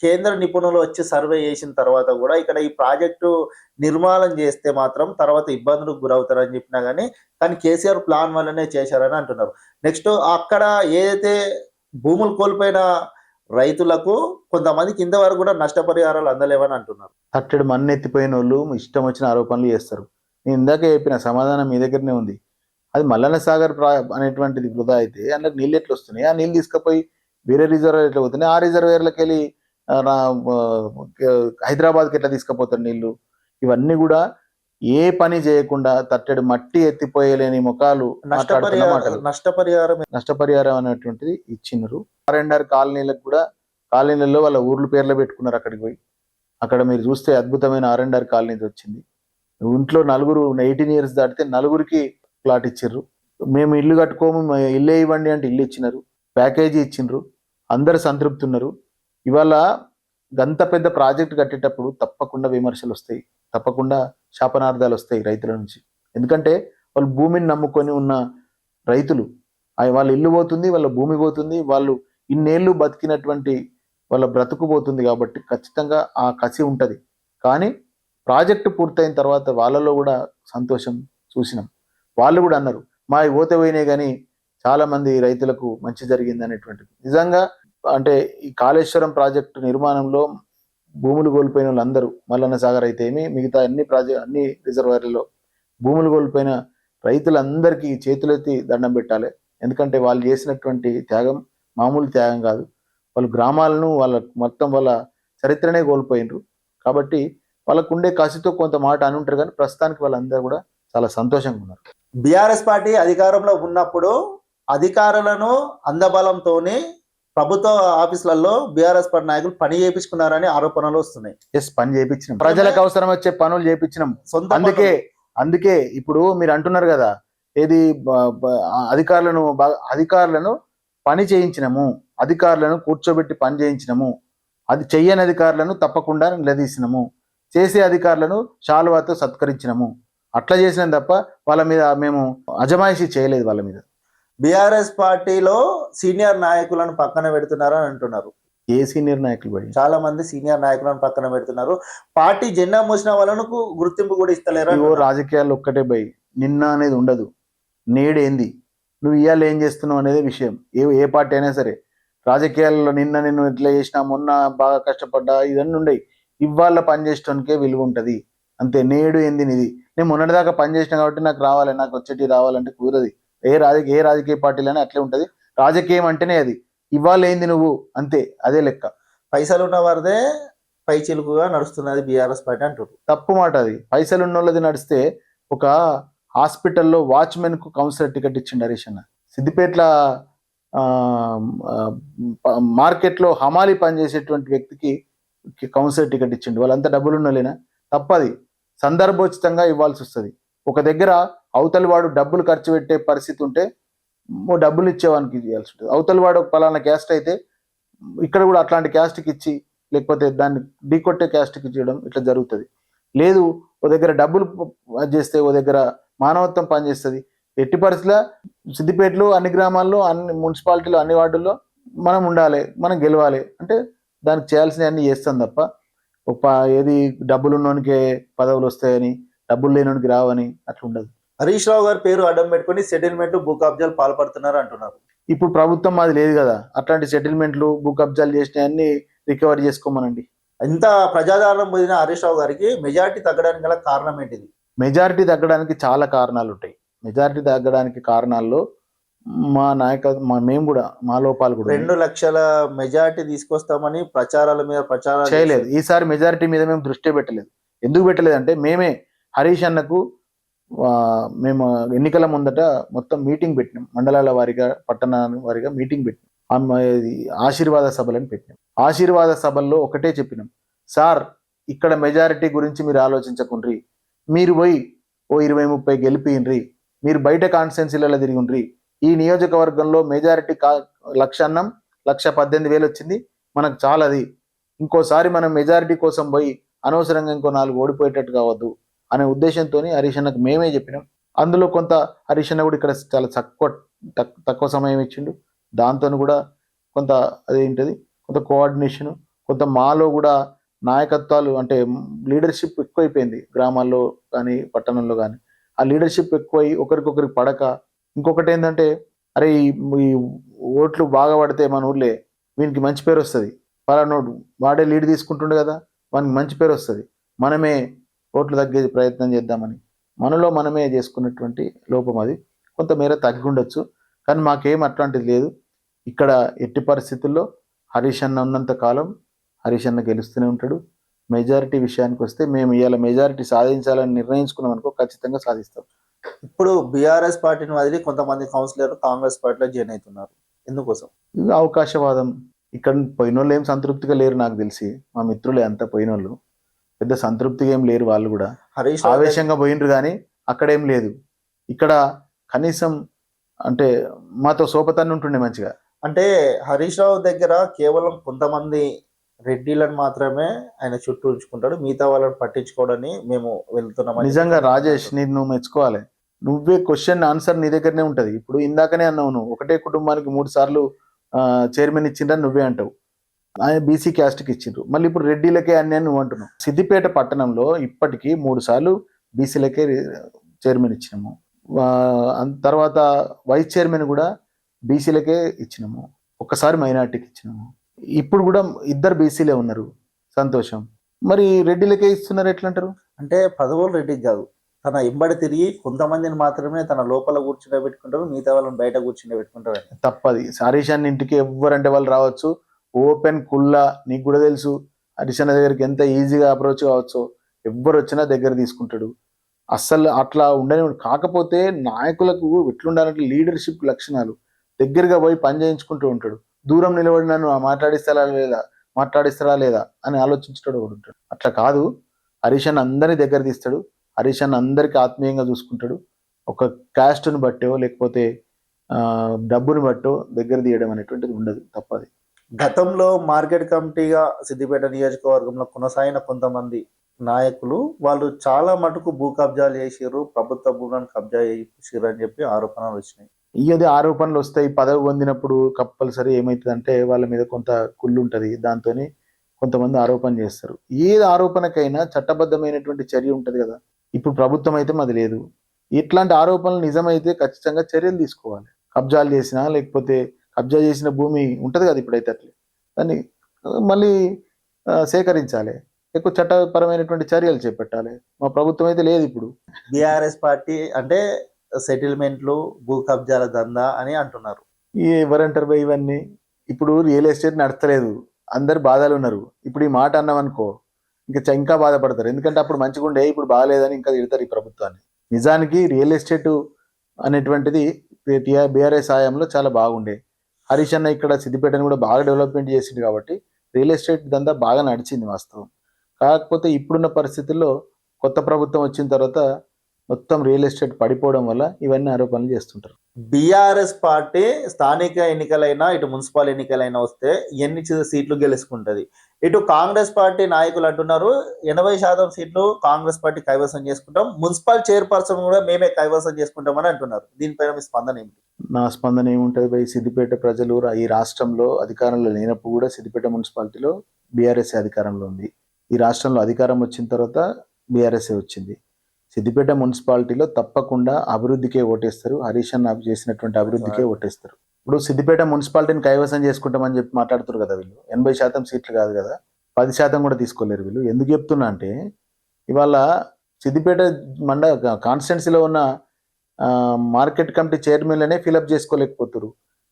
S1: కేంద్ర నిపుణులు వచ్చి సర్వే చేసిన తర్వాత కూడా ఇక్కడ ఈ ప్రాజెక్టు నిర్మాణం చేస్తే మాత్రం తర్వాత ఇబ్బందులకు గురవుతారని చెప్పినా కానీ కేసీఆర్ ప్లాన్ వల్లనే చేశారని అంటున్నారు. నెక్స్ట్ అక్కడ ఏదైతే భూములు కోల్పోయిన రైతులకు కొంతమందికి ఇంతవరకు కూడా నష్టపరిహారాలు అందలేవని అంటున్నారు.
S3: తట్టెడు మన్ను ఎత్తిపోయిన వాళ్ళు ఇష్టం వచ్చిన ఆరోపణలు చేస్తారు. నేను ఇందాకే చెప్పిన సమాధానం మీ దగ్గరనే ఉంది. అది మల్లన్న సాగర్ అనేటువంటిది వృధా అయితే అందులో నీళ్ళు ఎట్లా వస్తున్నాయి? ఆ నీళ్ళు తీసుకుపోయి వేరే రిజర్వేర్ ఎట్లా పోతున్నాయి? ఆ రిజర్వేర్లకు వెళ్ళి హైదరాబాద్కి ఎట్లా తీసుకుపోతారు నీళ్లు? ఇవన్నీ కూడా ఏ పని చేయకుండా తట్టెడు మట్టి ఎత్తిపోయలేని ముఖాలు నష్టపరిహారం అనేటువంటిది ఇచ్చినారు. R&R కాలనీలకు కూడా కాలనీలలో వాళ్ళ ఊర్లు పేర్లు పెట్టుకున్నారు. అక్కడికి పోయి అక్కడ మీరు చూస్తే అద్భుతమైన R&R కాలనీ వచ్చింది. ఇంట్లో నలుగురు 18 years దాటితే నలుగురికి ప్లాట్ ఇచ్చిర్రు. మేము ఇల్లు కట్టుకోము, ఇల్లే ఇవ్వండి అంటే ఇల్లు ఇచ్చినారు, ప్యాకేజీ ఇచ్చినారు, అందరు సంతృప్తి ఉన్నారు. ఇవాళ గంత పెద్ద ప్రాజెక్ట్ కట్టేటప్పుడు తప్పకుండా విమర్శలు వస్తాయి, తప్పకుండా శాపనార్థాలు వస్తాయి రైతుల నుంచి. ఎందుకంటే వాళ్ళు భూమిని నమ్ముకొని ఉన్న రైతులు, వాళ్ళ ఇల్లు పోతుంది, వాళ్ళ భూమి పోతుంది, వాళ్ళు ఇన్నేళ్ళు బతికినటువంటి వాళ్ళ బ్రతుకు పోతుంది. కాబట్టి ఖచ్చితంగా ఆ కసి ఉంటుంది. కానీ ప్రాజెక్టు పూర్తయిన తర్వాత వాళ్ళలో కూడా సంతోషం చూసినాం. వాళ్ళు కూడా అన్నారు మా పోతే పోయినాయి కానీ చాలా మంది రైతులకు మంచి జరిగింది అనేటువంటిది. నిజంగా అంటే ఈ కాళేశ్వరం ప్రాజెక్టు నిర్మాణంలో భూములు కోల్పోయిన వాళ్ళందరూ, మల్లన్న సాగర్ అయితే ఏమి, మిగతా అన్ని రిజర్వాయర్లలో భూములు కోల్పోయిన రైతులందరికీ చేతులెత్తి దండం పెట్టాలి. ఎందుకంటే వాళ్ళు చేసినటువంటి త్యాగం మామూలు త్యాగం కాదు. వాళ్ళు గ్రామాలను మొత్తం వాళ్ళ చరిత్రనే కోల్పోయినరు. కాబట్టి వాళ్ళకు ఉండే కసితో కొంత మాట అని ఉంటారు. కానీ ప్రస్తుతానికి వాళ్ళందరూ కూడా చాలా సంతోషంగా ఉన్నారు.
S1: బీఆర్ఎస్ పార్టీ అధికారంలో ఉన్నప్పుడు అధికారులను అందబలంతోనే ప్రభుత్వ ఆఫీసులలో బీఆర్ఎస్ పార్టీ నాయకులు పని చేయించుకున్నారని ఆరోపణలు వస్తున్నాయి.
S3: పని చేయించినాం, ప్రజలకు అవసరం వచ్చే పనులు చేయించినాం. అందుకే ఇప్పుడు మీరు అంటున్నారు కదా, ఏది అధికారులను పని చేయించినము, అధికారులను కూర్చోబెట్టి పని చేయించినము, అది చెయ్యని అధికారులను తప్పకుండా నిలదీసినము, చేసే అధికారులను శాలువాతో సత్కరించినము. అట్లా చేసినాం తప్ప వాళ్ళ మీద మేము అజమాయిషీ చేయలేదు. వాళ్ళ మీద
S1: బీఆర్ఎస్ పార్టీలో సీనియర్ నాయకులను పక్కన పెడుతున్నారని అంటున్నారు.
S3: ఏ సీనియర్ నాయకులు బడి?
S1: చాలా మంది సీనియర్ నాయకులను పక్కన పెడుతున్నారు. పార్టీ జెండా మోసిన వాళ్ళకు గుర్తింపు కూడా ఇస్తలేరు.
S3: రాజకీయాలు ఒక్కటే బై, నిన్న అనేది ఉండదు, నేడేంది, నువ్వు ఇవాళ ఏం చేస్తున్నావు అనేది విషయం. ఏ పార్టీ అయినా సరే రాజకీయాల్లో నిన్ను ఇట్లా చేసినా, మొన్న బాగా కష్టపడ్డా, ఇవన్నీ ఉండయి. ఇవాళ పనిచేయడానికే విలువ ఉంటుంది అంతే. నేడు ఏంది నిది, నేను మొన్నటిదాకా పనిచేసిన కాబట్టి నాకు రావాలి, నాకు వచ్చేటి రావాలంటే కుదరదు. ఏ రాజకీయ పార్టీలైనా అట్లే ఉంటుంది. రాజకీయం అంటేనే అది. ఇవాళ ఏంది నువ్వు అంతే, అదే లెక్క.
S1: పైసలు ఉన్న వారిదే పై చిలుకుగా నడుస్తున్నది బీఆర్ఎస్ పార్టీ అంటారు.
S3: తప్పు మాట అది. పైసలు ఉన్న వాళ్ళది నడిస్తే ఒక హాస్పిటల్లో వాచ్మెన్ కు కౌన్సిలర్ టికెట్ ఇచ్చిండు హరీష్ అన్న. సిద్దిపేట్ల మార్కెట్లో హమాలి పనిచేసేటువంటి వ్యక్తికి కౌన్సిలర్ టికెట్ ఇచ్చిండు. వాళ్ళంతా డబ్బులు ఉన్నలేనా? తప్పది. సందర్భోచితంగా ఇవ్వాల్సి వస్తుంది. ఒక దగ్గర అవతలి వాడు డబ్బులు ఖర్చు పెట్టే పరిస్థితి ఉంటే డబ్బులు ఇచ్చేవానికి ఇవ్వాల్సి ఉంటుంది. అవతలి వాడు పలానా క్యాస్ట్ అయితే ఇక్కడ కూడా అట్లాంటి క్యాస్ట్కి ఇచ్చి, లేకపోతే దాన్ని ఢీకొట్టే క్యాస్ట్కి ఇచ్చేయడం ఇట్లా జరుగుతుంది. లేదు, ఓ దగ్గర డబ్బులు చేస్తే ఓ దగ్గర మానవత్వం పనిచేస్తుంది. ఎట్టి పరిస్థితుల్లో సిద్దిపేటలో అన్ని గ్రామాల్లో, అన్ని మున్సిపాలిటీలో, అన్ని వార్డుల్లో మనం ఉండాలి, మనం గెలవాలి అంటే దానికి చేయాల్సినవి అన్నీ చేస్తాం తప్ప ఏది డబ్బులు ఉన్నోనికే పదవులు వస్తాయని, డబ్బులు లేనోనికి రావని అట్లా ఉండదు.
S1: హరీష్ రావు గారి పేరు అడ్డం పెట్టుకుని సెటిల్మెంట్ భూ కబ్జాలు పాల్పడుతున్నారు అంటున్నారు.
S3: ఇప్పుడు ప్రభుత్వం అది లేదు కదా, అట్లాంటి సెటిల్మెంట్లు భూ కబ్జాలు చేసినవన్నీ రికవరీ చేసుకోమనండి.
S1: ఇంత ప్రజాదరణ పొందిన హరీష్ రావు గారికి మెజారిటీ తగ్గడానికి గల కారణం ఏంటిది?
S3: మెజారిటీ తగ్గడానికి చాలా కారణాలు ఉంటాయి. మెజారిటీ తగ్గడానికి కారణాల్లో మేము కూడా మా లోపాలు కూడా
S1: 2 లక్షల మెజారిటీ తీసుకొస్తామని ప్రచారాల మీద ప్రచారాలు
S3: చేయలేదు. ఈసారి మెజారిటీ మీద మేము దృష్టి పెట్టలేదు. ఎందుకు పెట్టలేదు అంటే మేమే హరీష్ అన్నకు మేము ఎన్నికల ముందట మొత్తం మీటింగ్ పెట్టినాం. మండలాల వారీగా పట్టణాల వారీగా మీటింగ్ పెట్టినాం. ఆశీర్వాద సభలను పెట్టినాం. ఆశీర్వాద సభల్లో ఒకటే చెప్పినాం, సార్ ఇక్కడ మెజారిటీ గురించి మీరు ఆలోచించకుండ్రి, మీరు పోయి ఓ 20-30 గెలిపియండ్రి, మీరు బయట కాన్స్టిట్యున్సీలలో తిరిగిండ్రి, ఈ నియోజకవర్గంలో మెజారిటీ 1,18,000 వచ్చింది, మనకు చాలది, ఇంకోసారి మనం మెజారిటీ కోసం పోయి అనవసరంగా ఇంకో 4 ఓడిపోయేటట్టు కావద్దు అనే ఉద్దేశంతో హరీష్ అన్నకు మేమే చెప్పినాం. అందులో కొంత హరీష్ అన్న కూడా ఇక్కడ చాలా తక్కువ సమయం ఇచ్చిండు. దాంతో కూడా కొంత అదేంటది కొంత కోఆర్డినేషను, కొంత మాలో కూడా నాయకత్వాలు అంటే లీడర్షిప్ ఎక్కువైపోయింది. గ్రామాల్లో కానీ పట్టణంలో కానీ ఆ లీడర్షిప్ ఎక్కువై ఒకరికొకరికి పడక, ఇంకొకటి ఏంటంటే అరే ఈ ఓట్లు బాగా పడితే మన ఊర్లే వీనికి మంచి పేరు వస్తుంది, పలానోడు వాడే లీడ్ తీసుకుంటుండే కదా, వానికి మంచి పేరు వస్తుంది, మనమే ఓట్లు తగ్గే ప్రయత్నం చేద్దామని మనలో మనమే చేసుకున్నటువంటి లోపం అది. కొంతమేర తగ్గి ఉండొచ్చు, కానీ మాకేం అట్లాంటిది లేదు. ఇక్కడ ఎట్టి పరిస్థితుల్లో హరీష్ అన్న ఉన్నంత కాలం హరీష్ అన్న గెలుస్తూనే ఉంటాడు. మెజారిటీ విషయానికి వస్తే మేము ఇవాళ మెజారిటీ సాధించాలని నిర్ణయించుకున్నాం అనుకో, ఖచ్చితంగా సాధిస్తాం.
S1: ఇప్పుడు బీఆర్ఎస్ పార్టీని వదిలి కొంతమంది కౌన్సిలర్ కాంగ్రెస్ పార్టీలో జాయిన్ అవుతున్నారు, ఎందుకోసం?
S3: ఇది అవకాశవాదం. ఇక్కడ పోయినోళ్ళు ఏం సంతృప్తిగా లేరు, నాకు తెలిసి మా మిత్రులే అంతా పోయినోళ్ళు, పెద్ద సంతృప్తిగా ఏం లేరు. వాళ్ళు కూడా
S1: హరీష్
S3: ఆవేశంగా పోయినరు, కానీ అక్కడేం లేదు. ఇక్కడ కనీసం అంటే మాతో సోపతాన్ని ఉంటుండే మంచిగా.
S1: అంటే హరీష్ రావు దగ్గర కేవలం కొంతమంది రెడ్డిలను మాత్రమే ఆయన చుట్టూ ఉంచుకుంటాడు, మిగతా వాళ్ళని పట్టించుకోవడని మేము వెళ్తున్నాం.
S3: నిజంగా రాజేష్, నువ్వు మెచ్చుకోవాలి. నువ్వే క్వశ్చన్ ఆన్సర్ నీ దగ్గరనే ఉంటది. ఇప్పుడు ఇందాకనే అన్నావు, నువ్వు ఒకటే కుటుంబానికి 3 సార్లు చైర్మన్ ఇచ్చిండ్రని నువ్వే అంటావు. ఆయన బీసీ క్యాస్ట్కి ఇచ్చిండ్రు, మళ్ళీ ఇప్పుడు రెడ్డిలకే అన్నీ నువ్వు అంటున్నావు. సిద్దిపేట పట్టణంలో ఇప్పటికీ 3 సార్లు బీసీలకే చైర్మన్ ఇచ్చినాము. తర్వాత వైస్ చైర్మన్ కూడా బీసీలకే ఇచ్చినాము, ఒక్కసారి మైనార్టీకి ఇచ్చినాము. ఇప్పుడు కూడా 2 బీసీలే ఉన్నారు, సంతోషం. మరి రెడ్డిలకే ఇస్తున్నారు ఎట్లంటారు?
S1: అంటే పదవులు రెడ్డికి కాదు, తన ఇంబడి తిరిగి కొంతమందిని మాత్రమే తన లోపల కూర్చునే పెట్టుకుంటారు, మిగతా వాళ్ళని బయట కూర్చునే పెట్టుకుంటారు.
S3: తప్పది. హరీష్ అన్న ఇంటికి ఎవరంటే వాళ్ళు రావచ్చు, ఓపెన్ కుల్లా. నీకు కూడా తెలుసు హరీష్ అన్న దగ్గరికి ఎంత ఈజీగా అప్రోచ్ కావచ్చు, ఎవ్వరు వచ్చినా దగ్గర తీసుకుంటాడు. అస్సలు అట్లా ఉండని. కాకపోతే నాయకులకు ఎట్లుండాలంటే లీడర్షిప్ లక్షణాలు, దగ్గరగా పోయి పని చేయించుకుంటూ ఉంటాడు. దూరం నిలబడి నన్ను మాట్లాడిస్తారా లేదా అని ఆలోచించేటోడు కూడా ఉంటాడు. అట్లా కాదు, హరీష్ అన్న అందరినీ దగ్గర తీస్తాడు. హరీష్ అన్న అందరికీ ఆత్మీయంగా చూసుకుంటాడు. ఒక క్యాస్ట్ని బట్టో లేకపోతే డబ్బుని బట్టో దగ్గర తీయడం అనేటువంటిది ఉండదు, తప్పది.
S1: గతంలో మార్కెట్ కమిటీగా సిద్దిపేట నియోజకవర్గంలో కొనసాగిన కొంతమంది నాయకులు వాళ్ళు చాలా మటుకు భూ కబ్జాలు చేసిర్రు, ప్రభుత్వ భూములను కబ్జా చేసిర్రు అని చెప్పి ఆరోపణలు వచ్చినాయి.
S3: ఇదే ఆరోపణలు వస్తాయి. పదవి పొందినప్పుడు కంపల్సరీ ఏమవుతుందంటే వాళ్ళ మీద కొంత కుళ్ళు ఉంటుంది, దాంతో కొంతమంది ఆరోపణ చేస్తారు. ఏ ఆరోపణకైనా చట్టబద్ధమైనటువంటి చర్య ఉంటుంది కదా. ఇప్పుడు ప్రభుత్వం అయితే మాది లేదు. ఇట్లాంటి ఆరోపణలు నిజమైతే ఖచ్చితంగా చర్యలు తీసుకోవాలి. కబ్జాలు చేసినా లేకపోతే కబ్జా చేసిన భూమి ఉంటుంది కదా ఇప్పుడైతే, అట్లే దాన్ని మళ్ళీ సేకరించాలి, ఎక్కువ చట్టపరమైనటువంటి చర్యలు చేపట్టాలి. మా ప్రభుత్వం అయితే లేదు. ఇప్పుడు
S1: బీఆర్ఎస్ పార్టీ అంటే సెటిల్మెంట్లు, భూ కబ్జాల దందా అని అంటున్నారు.
S3: ఎవరంటారు బా ఇవన్నీ? ఇప్పుడు రియల్ ఎస్టేట్ నడతలేదు, అందరు బాధలు ఉన్నారు. ఇప్పుడు ఈ మాట అన్నాం అనుకో ఇంకా బాధపడతారు, ఎందుకంటే అప్పుడు మంచిగా ఉండే ఇప్పుడు బాగాలేదని ఇంకా తిడతారు ఈ ప్రభుత్వాన్ని. నిజానికి రియల్ ఎస్టేట్ అనేటువంటిది బీఆర్ఎస్ హయాంలో చాలా బాగుండే. హరీష్ అన్న ఇక్కడ సిద్దిపేటను కూడా బాగా డెవలప్మెంట్ చేసింది కాబట్టి రియల్ ఎస్టేట్ దంతా బాగా నడిచింది వాస్తవం. కాకపోతే ఇప్పుడున్న పరిస్థితుల్లో కొత్త ప్రభుత్వం వచ్చిన తర్వాత మొత్తం రియల్ ఎస్టేట్ పడిపోవడం వల్ల ఇవన్నీ ఆరోపణలు చేస్తుంటారు.
S1: బీఆర్ఎస్ పార్టీ స్థానిక ఎన్నికలైనా ఇటు మున్సిపల్ ఎన్నికలైనా వస్తే ఎన్ని సీట్లు గెలుచుకుంటది. ఇటు కాంగ్రెస్ పార్టీ నాయకులు అంటున్నారు 80% సీట్లు కాంగ్రెస్ పార్టీ కైవసం చేసుకుంటాం, మున్సిపల్ చైర్పర్సన్ కూడా మేమే కైవసం చేసుకుంటామని అంటున్నారు. దీనిపైన మీ స్పందన ఏమిటి?
S3: నా స్పందన ఏముంటుంది భయ్, సిద్దిపేట ప్రజలు ఈ రాష్ట్రంలో అధికారంలో లేనప్పుడు కూడా సిద్దిపేట మున్సిపాలిటీలో బీఆర్ఎస్ అధికారంలో ఉంది. ఈ రాష్ట్రంలో అధికారం వచ్చిన తర్వాత బీఆర్ఎస్ వచ్చింది. సిద్దిపేట మున్సిపాలిటీలో తప్పకుండా అభివృద్ధికే ఓటేస్తారు, హరీష్ అన్న చేసినటువంటి అభివృద్ధికే ఓటేస్తారు. ఇప్పుడు సిద్దిపేట మున్సిపాలిటీని కైవసం చేసుకుంటామని చెప్పి మాట్లాడుతారు కదా వీళ్ళు. 80% సీట్లు కాదు కదా, 10% కూడా తీసుకోలేరు వీళ్ళు. ఎందుకు చెప్తున్నా అంటే ఇవాళ సిద్దిపేట కాన్స్టిట్యున్సీలో ఉన్న మార్కెట్ కమిటీ చైర్మన్లనే ఫిలప్ చేసుకోలేకపోతున్నారు.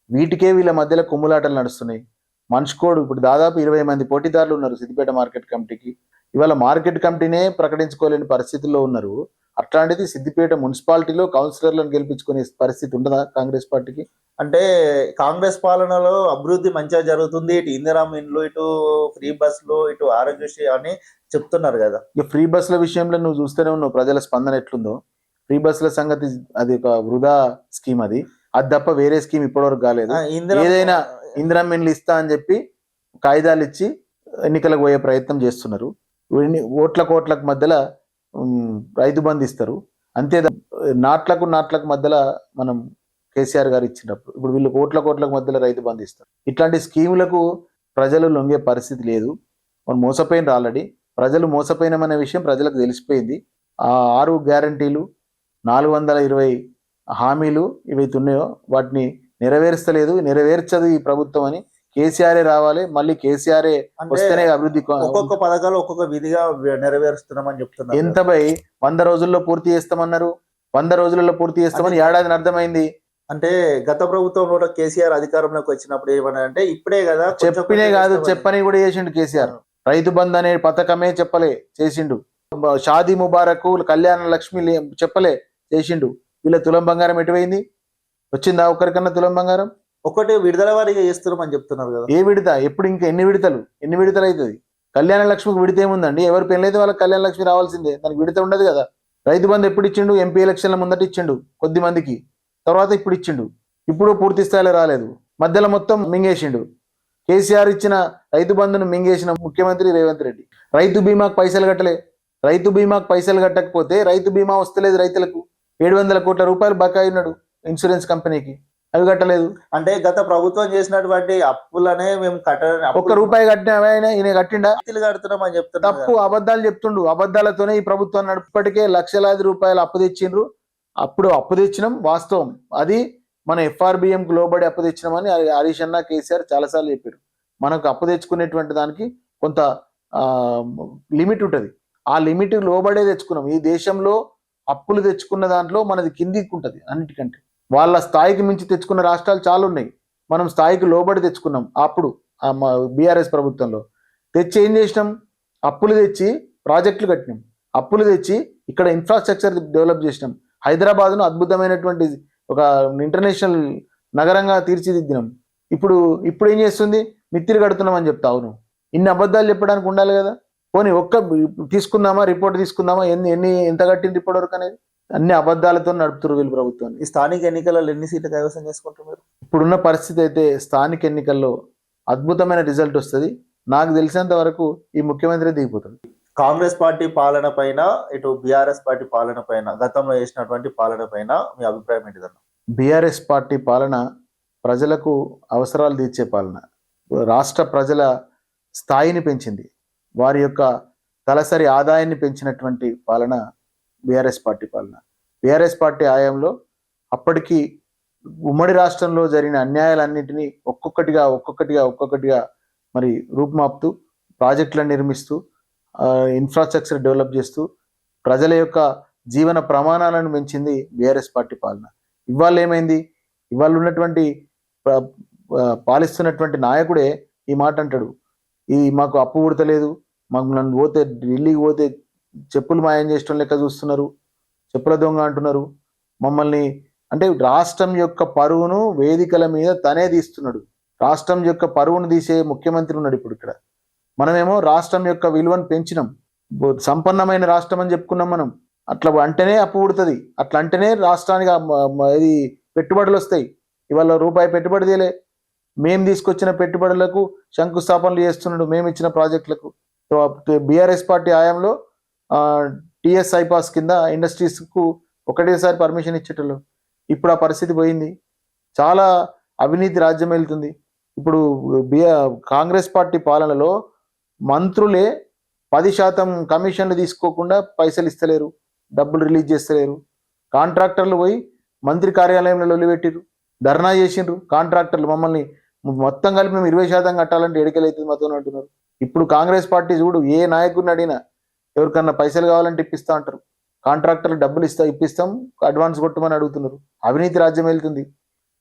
S3: వీటికే వీళ్ళ మధ్యలో కుమ్ములాటలు నడుస్తున్నాయి. మనిషికోడు ఇప్పుడు దాదాపు 20 మంది పోటీదారులు ఉన్నారు సిద్దిపేట మార్కెట్ కమిటీకి. ఇవాళ మార్కెట్ కమిటీనే ప్రకటించుకోలేని పరిస్థితుల్లో ఉన్నారు. అట్లాంటిది సిద్దిపేట మున్సిపాలిటీలో కౌన్సిలర్లను గెలిపించుకునే పరిస్థితి ఉండదా కాంగ్రెస్ పార్టీకి?
S1: అంటే కాంగ్రెస్ పాలనలో అభివృద్ధి మంచిగా జరుగుతుంది, ఇటు ఇందిరామ్ ఇండ్లు, ఇటు ఫ్రీ బస్సులు, ఇటు ఆరోగ్యశ్రీ అని చెప్తున్నారు కదా.
S3: ఇక ఫ్రీ బస్సుల విషయంలో నువ్వు చూస్తూనే ఉన్నావు ప్రజల స్పందన ఎట్లుందో. ఫ్రీ బస్సుల సంగతి అది ఒక వృధా స్కీమ్, అది తప్ప వేరే స్కీమ్ ఇప్పటివరకు కాలేదు. ఏదైనా ఇందిరామ్ ఇండ్లు ఇస్తా అని చెప్పి కాగితాలు ఇచ్చి ఎన్నికలకు పోయే ప్రయత్నం చేస్తున్నారు. ఓట్లకు మధ్యలో రైతు బంధు ఇస్తారు అంతే. నాట్లకు మధ్యలో మనం కేసీఆర్ గారు ఇచ్చినప్పుడు ఇప్పుడు వీళ్ళు కోట్లకు మధ్యలో రైతు బంధు ఇస్తారు. ఇట్లాంటి స్కీములకు ప్రజలు లొంగే పరిస్థితి లేదు. మనం మోసపోయిన ఆల్రెడీ ప్రజలు మోసపోయినామనే విషయం ప్రజలకు తెలిసిపోయింది. ఆ 6 గ్యారంటీలు 420 హామీలు ఇవైతే ఉన్నాయో వాటిని నెరవేర్చదు ఈ ప్రభుత్వం అని కేసీఆర్ రావాలి, మళ్ళీ కేసీఆర్ వస్తేనే అభివృద్ధి.
S1: ఒక్కొక్క పథకాలు ఒక్కొక్క విధిగా నెరవేరుస్తున్నామని చెప్తున్నారు.
S3: ఎంత పై 100 రోజుల్లో పూర్తి చేస్తామన్నారు. 100 రోజులలో పూర్తి చేస్తామని ఏడాదిని అర్థమైంది.
S1: అంటే గత ప్రభుత్వంలో కేసీఆర్ అధికారంలోకి వచ్చినప్పుడు ఏమన్నారంటే ఇప్పుడే కదా
S3: చెప్పినే కాదు చెప్పని కూడా చేసిండు కేసీఆర్. రైతు బంధు అనే పథకమే చెప్పలే చేసిండు. షాదీ ముబారక్, కళ్యాణ లక్ష్మి చెప్పలే చేసిండు. వీళ్ళ తులం బంగారం ఎటువైంది? వచ్చిందా ఒక్కరికన్నా తులం బంగారం?
S1: ఒకటి విడుదల వారిగా చేస్తున్నామని చెప్తున్నారు కదా.
S3: ఏ విడత? ఎప్పుడు? ఇంకా ఎన్ని విడతలు అవుతుంది? కళ్యాణ లక్ష్మికి విడత ఏముందండి? ఎవరు పెళ్ళైతే వాళ్ళకి కళ్యాణ లక్ష్మి రావాల్సిందే, దానికి విడత ఉండదు కదా. రైతు బంధు ఎప్పుడు ఇచ్చిండు? ఎంపీ ఎలక్షన్ల ముందట ఇచ్చిండు కొద్ది మందికి, తర్వాత ఇప్పుడు ఇచ్చిండు. ఇప్పుడు పూర్తి స్థాయిలో రాలేదు, మధ్యలో మొత్తం మింగేసిండు. కేసీఆర్ ఇచ్చిన రైతు బంధును మింగేసిన ముఖ్యమంత్రి రేవంత్ రెడ్డి. రైతు బీమాకు పైసలు కట్టలే. రైతు బీమాకు పైసలు కట్టకపోతే రైతు బీమా వస్తలేదు రైతులకు. 700 కోట్ల రూపాయలు బకాయి ఉన్నాడు ఇన్సూరెన్స్ కంపెనీకి, అవి కట్టలేదు.
S1: అంటే గత ప్రభుత్వం చేసినటువంటి అప్పులనే మేము
S3: ₹1 కట్టినా ఈయన కట్టిండా?
S1: కడుతున్నామని చెప్తున్నా.
S3: తప్పు, అబద్ధాలు చెప్తుండు. అబద్ధాలతోనే ఈ ప్రభుత్వం ఇప్పటికే లక్షలాది రూపాయలు అప్పు తెచ్చిండ్రు. అప్పుడు అప్పు తెచ్చినాం వాస్తవం, అది మన FRBMకు లోబడి అప్పు తెచ్చినామని హరీష్ అన్న కేసీఆర్ చాలాసార్లు చెప్పారు. మనకు అప్పు తెచ్చుకునేటువంటి దానికి కొంత లిమిట్ ఉంటుంది, ఆ లిమిట్ లోబడే తెచ్చుకున్నాం. ఈ దేశంలో అప్పులు తెచ్చుకున్న దాంట్లో మనది కిందికి ఉంటుంది అన్నిటికంటే. వాళ్ళ స్థాయికి మించి తెచ్చుకున్న రాష్ట్రాలు చాలా ఉన్నాయి, మనం స్థాయికి లోబడి తెచ్చుకున్నాం. అప్పుడు బీఆర్ఎస్ ప్రభుత్వంలో తెచ్చి ఏం చేసినాం? అప్పులు తెచ్చి ప్రాజెక్టులు కట్టినాం, అప్పులు తెచ్చి ఇక్కడ ఇన్ఫ్రాస్ట్రక్చర్ డెవలప్ చేసినాం. హైదరాబాద్ను అద్భుతమైనటువంటి ఒక ఇంటర్నేషనల్ నగరంగా తీర్చిదిద్దినాం. ఇప్పుడు ఏం చేస్తుంది? మిత్తిరి కడుతున్నాం అని చెప్తా. అవును, ఇన్ని అబద్ధాలు చెప్పడానికి ఉండాలి కదా. పోనీ తీసుకుందామా, రిపోర్ట్ తీసుకుందామా, ఎంత కట్టింది ఇప్పటి వరకు అనేది? అన్ని అబద్ధాలతో నడుపుతారు వీళ్ళు ప్రభుత్వాన్ని.
S1: ఈ స్థానిక ఎన్నికలలో ఎన్ని సీట్లు కైవసం చేసుకుంటున్నారు?
S3: ఇప్పుడున్న పరిస్థితి అయితే స్థానిక ఎన్నికల్లో అద్భుతమైన రిజల్ట్ వస్తుంది. నాకు తెలిసినంత వరకు ఈ ముఖ్యమంత్రి దిగిపోతాడు.
S1: కాంగ్రెస్ పార్టీ పాలన పైన, ఇటు బీఆర్ఎస్ పార్టీ పాలన పైన, గతంలో చేసినటువంటి పాలన పైన మీ అభిప్రాయం ఏంటిదన్న?
S3: బీఆర్ఎస్ పార్టీ పాలన ప్రజలకు అవసరాలు తీర్చే పాలన, రాష్ట్ర ప్రజల స్థాయిని పెంచింది, వారి యొక్క తలసరి ఆదాయాన్ని పెంచినటువంటి పాలన బీఆర్ఎస్ పార్టీ పాలన. బీఆర్ఎస్ పార్టీ హయాంలో అప్పటికి ఉమ్మడి రాష్ట్రంలో జరిగిన అన్యాయాలన్నింటినీ ఒక్కొక్కటిగా మరి రూపుమాపుతూ ప్రాజెక్టులను నిర్మిస్తూ ఇన్ఫ్రాస్ట్రక్చర్ డెవలప్ చేస్తూ ప్రజల యొక్క జీవన ప్రమాణాలను పెంచింది బీఆర్ఎస్ పార్టీ పాలన. ఇవాళ ఏమైంది? ఇవాళ ఉన్నటువంటి పాలిస్తున్నటువంటి నాయకుడే ఈ మాట అంటాడు, మాకు అప్పు పుడతలేదు, నన్ను పోతే ఢిల్లీకి పోతే చెప్పులు మాయం చేయడం లెక్క చూస్తున్నారు, చెప్పుల దొంగ అంటున్నారు మమ్మల్ని. అంటే రాష్ట్రం యొక్క పరువును వేదికల మీద తనే తీస్తున్నాడు. రాష్ట్రం యొక్క పరువును తీసే ముఖ్యమంత్రి ఉన్నాడు ఇప్పుడు ఇక్కడ. మనమేమో రాష్ట్రం యొక్క విలువను పెంచినాం, సంపన్నమైన రాష్ట్రం అని చెప్పుకున్నాం మనం. అట్లా అంటేనే అప్పు పుడుతుంది, అట్లా అంటేనే రాష్ట్రానికి ఇది పెట్టుబడులు వస్తాయి. ఇవాళ రూపాయి పెట్టుబడి తీయలే, మేము తీసుకొచ్చిన పెట్టుబడులకు శంకుస్థాపనలు చేస్తున్నాడు, మేము ఇచ్చిన ప్రాజెక్టులకు. బీఆర్ఎస్ పార్టీ హయాంలో టిఎస్ ఐపాస్ కింద ఇండస్ట్రీస్కు ఒకటేసారి పర్మిషన్ ఇచ్చేటోళ్ళు. ఇప్పుడు ఆ పరిస్థితి పోయింది, చాలా అవినీతి రాజ్యం వెళ్తుంది. ఇప్పుడు కాంగ్రెస్ పార్టీ పాలనలో మంత్రులే 10% కమిషన్లు తీసుకోకుండా పైసలు ఇస్తలేరు, డబ్బులు రిలీజ్ చేస్తలేరు. కాంట్రాక్టర్లు పోయి మంత్రి కార్యాలయంలో లొల్లిపెట్టిరు, ధర్నా చేసిండ్రు. కాంట్రాక్టర్లు మమ్మల్ని మొత్తం కలిపి మేము 20% కట్టాలంటే ఎడికెళ్ళైతుంది మాతో అంటున్నారు. ఇప్పుడు కాంగ్రెస్ పార్టీ చూడు, ఏ నాయకుడిని అడిగినా ఎవరికన్నా పైసలు కావాలంటే ఇప్పిస్తా అంటారు. కాంట్రాక్టర్లు డబ్బులు ఇప్పిస్తాం, అడ్వాన్స్ కొట్టమని అడుగుతున్నారు. అవినీతి రాజ్యం వెళ్తుంది.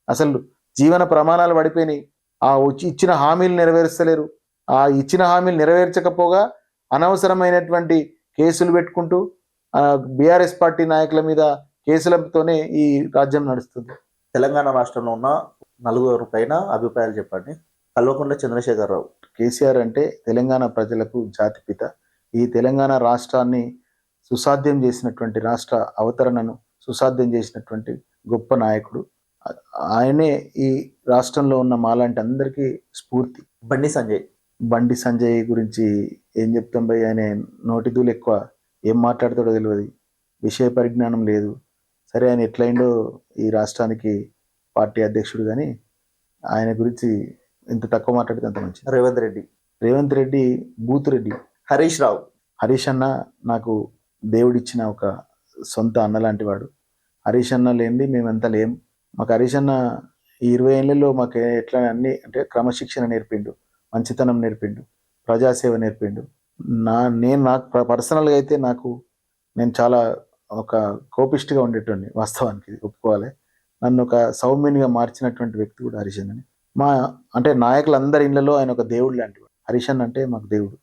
S3: అసలు జీవన ప్రమాణాలు పడిపోయినాయి. ఇచ్చిన హామీలు నెరవేర్చలేరు. ఆ ఇచ్చిన హామీలు నెరవేర్చకపోగా అనవసరమైనటువంటి కేసులు పెట్టుకుంటూ బీఆర్ఎస్ పార్టీ నాయకుల మీద కేసులతోనే ఈ రాజ్యం నడుస్తుంది.
S1: తెలంగాణ రాష్ట్రంలో ఉన్న నలుగురు పైన అభిప్రాయాలు చెప్పండి. కల్వకుంట్ల చంద్రశేఖరరావు.
S3: కేసీఆర్ అంటే తెలంగాణ ప్రజలకు జాతిపిత. ఈ తెలంగాణ రాష్ట్రాన్ని సుసాధ్యం చేసినటువంటి, రాష్ట్ర అవతరణను సుసాధ్యం చేసినటువంటి గొప్ప నాయకుడు. ఆయనే ఈ రాష్ట్రంలో ఉన్న మాలాంటి అందరికీ స్ఫూర్తి. బండి సంజయ్ గురించి ఏం చెప్తాం భయ్, ఆయన నోటిదూలు ఎక్కువ, ఏం మాట్లాడతాడో తెలియదు, విషయ పరిజ్ఞానం లేదు. సరే, ఆయన ఎట్లయిండో ఈ రాష్ట్రానికి పార్టీ అధ్యక్షుడు, కానీ ఆయన గురించి ఎంత తక్కువ మాట్లాడితే అంత మంచిది. రేవంత్ రెడ్డి బూత్ రెడ్డి. హరీష్ అన్న నాకు దేవుడిచ్చిన ఒక సొంత అన్న లాంటి వాడు. హరీష్ అన్న లేనిది మేమంతా లేం. మాకు హరీష్ అన్న ఈ 20 ఏళ్ళలో మాకు ఎట్లా అన్ని అంటే క్రమశిక్షణ నేర్పిండు, మంచితనం నేర్పిండు, ప్రజాసేవ నేర్పిండు. నాకు పర్సనల్గా అయితే నేను చాలా ఒక కోపిష్టిగా ఉండేటోడిని, వాస్తవానికి ఒప్పుకోవాలి. నన్ను ఒక సౌమ్యునిగా మార్చినటువంటి వ్యక్తి కూడా హరీష్ అన్నని. అంటే నాయకులందరి ఇళ్లలో ఆయన ఒక దేవుడు లాంటి వాడు. హరీష్ అన్న అంటే మాకు దేవుడు.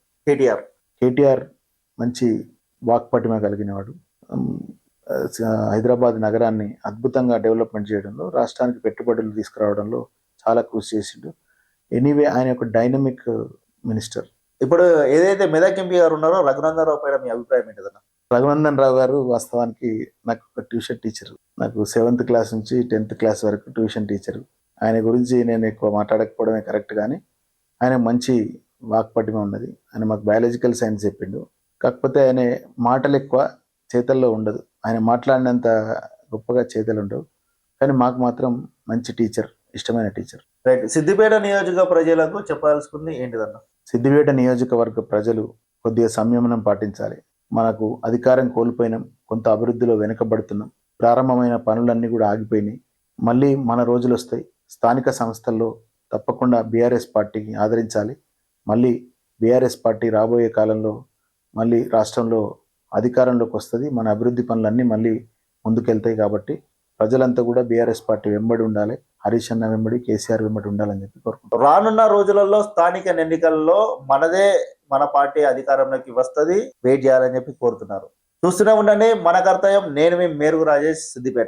S3: కేటీఆర్ మంచి వాక్పటిమ కలిగినవాడు. హైదరాబాద్ నగరాన్ని అద్భుతంగా డెవలప్మెంట్ చేయడంలో, రాష్ట్రానికి పెట్టుబడులు తీసుకురావడంలో చాలా కృషి చేసిండు. ఎనీవే, ఆయన ఒక డైనమిక్ మినిస్టర్.
S1: ఇప్పుడు ఏదైతే మెదక్ ఎంపీ గారు ఉన్నారో రఘునందన్ రావు పైన మీ అభిప్రాయం ఏంటదన్న?
S3: రఘునందన్ రావు గారు వాస్తవానికి నాకు ఒక ట్యూషన్ టీచర్. నాకు 7th క్లాస్ నుంచి 10th క్లాస్ వరకు ట్యూషన్ టీచరు. ఆయన గురించి నేను ఎక్కువ మాట్లాడకపోవడమే కరెక్ట్, కానీ ఆయన మంచి వాక్పటిమ ఉన్నది. ఆయన మాకు బయాలజికల్ సైన్స్ చెప్పిండు. కాకపోతే ఆయన మాటలు ఎక్కువ, చేతల్లో ఉండదు. ఆయన మాట్లాడినంత గొప్పగా చేతలు ఉండవు, కానీ మాకు మాత్రం మంచి టీచర్, ఇష్టమైన టీచర్.
S1: రైట్. సిద్దిపేట నియోజక ప్రజలకు చెప్పాల్సింది ఏంటిదన్న?
S3: సిద్దిపేట నియోజకవర్గ ప్రజలు కొద్దిగా సంయమనం పాటించాలి. మనకు అధికారం కోల్పోయినాం, కొంత అభివృద్ధిలో వెనుకబడుతున్నాం, ప్రారంభమైన పనులన్నీ కూడా ఆగిపోయినాయి. మళ్ళీ మన రోజులు వస్తాయి. స్థానిక సంస్థల్లో తప్పకుండా బీఆర్ఎస్ పార్టీకి ఆదరించాలి. మళ్ళీ బీఆర్ఎస్ పార్టీ రాబోయే కాలంలో మళ్ళీ రాష్ట్రంలో అధికారంలోకి వస్తుంది. మన అభివృద్ధి పనులన్నీ మళ్ళీ ముందుకెళ్తాయి. కాబట్టి ప్రజలంతా కూడా బీఆర్ఎస్ పార్టీ వెంబడి ఉండాలి, హరీష్ అన్న వెంబడి, కేసీఆర్ వెంబడి ఉండాలని చెప్పి కోరుకుంటున్నాం.
S1: రానున్న రోజులలో స్థానిక ఎన్నికల్లో మన పార్టీ అధికారంలోకి వస్తుంది, వెయిట్ చేయాలని చెప్పి కోరుతున్నారు. చూస్తూనే ఉండండి మన కర్తవ్యం. నేను మీ మేరుగు రాజేష్, సిద్దిపేట.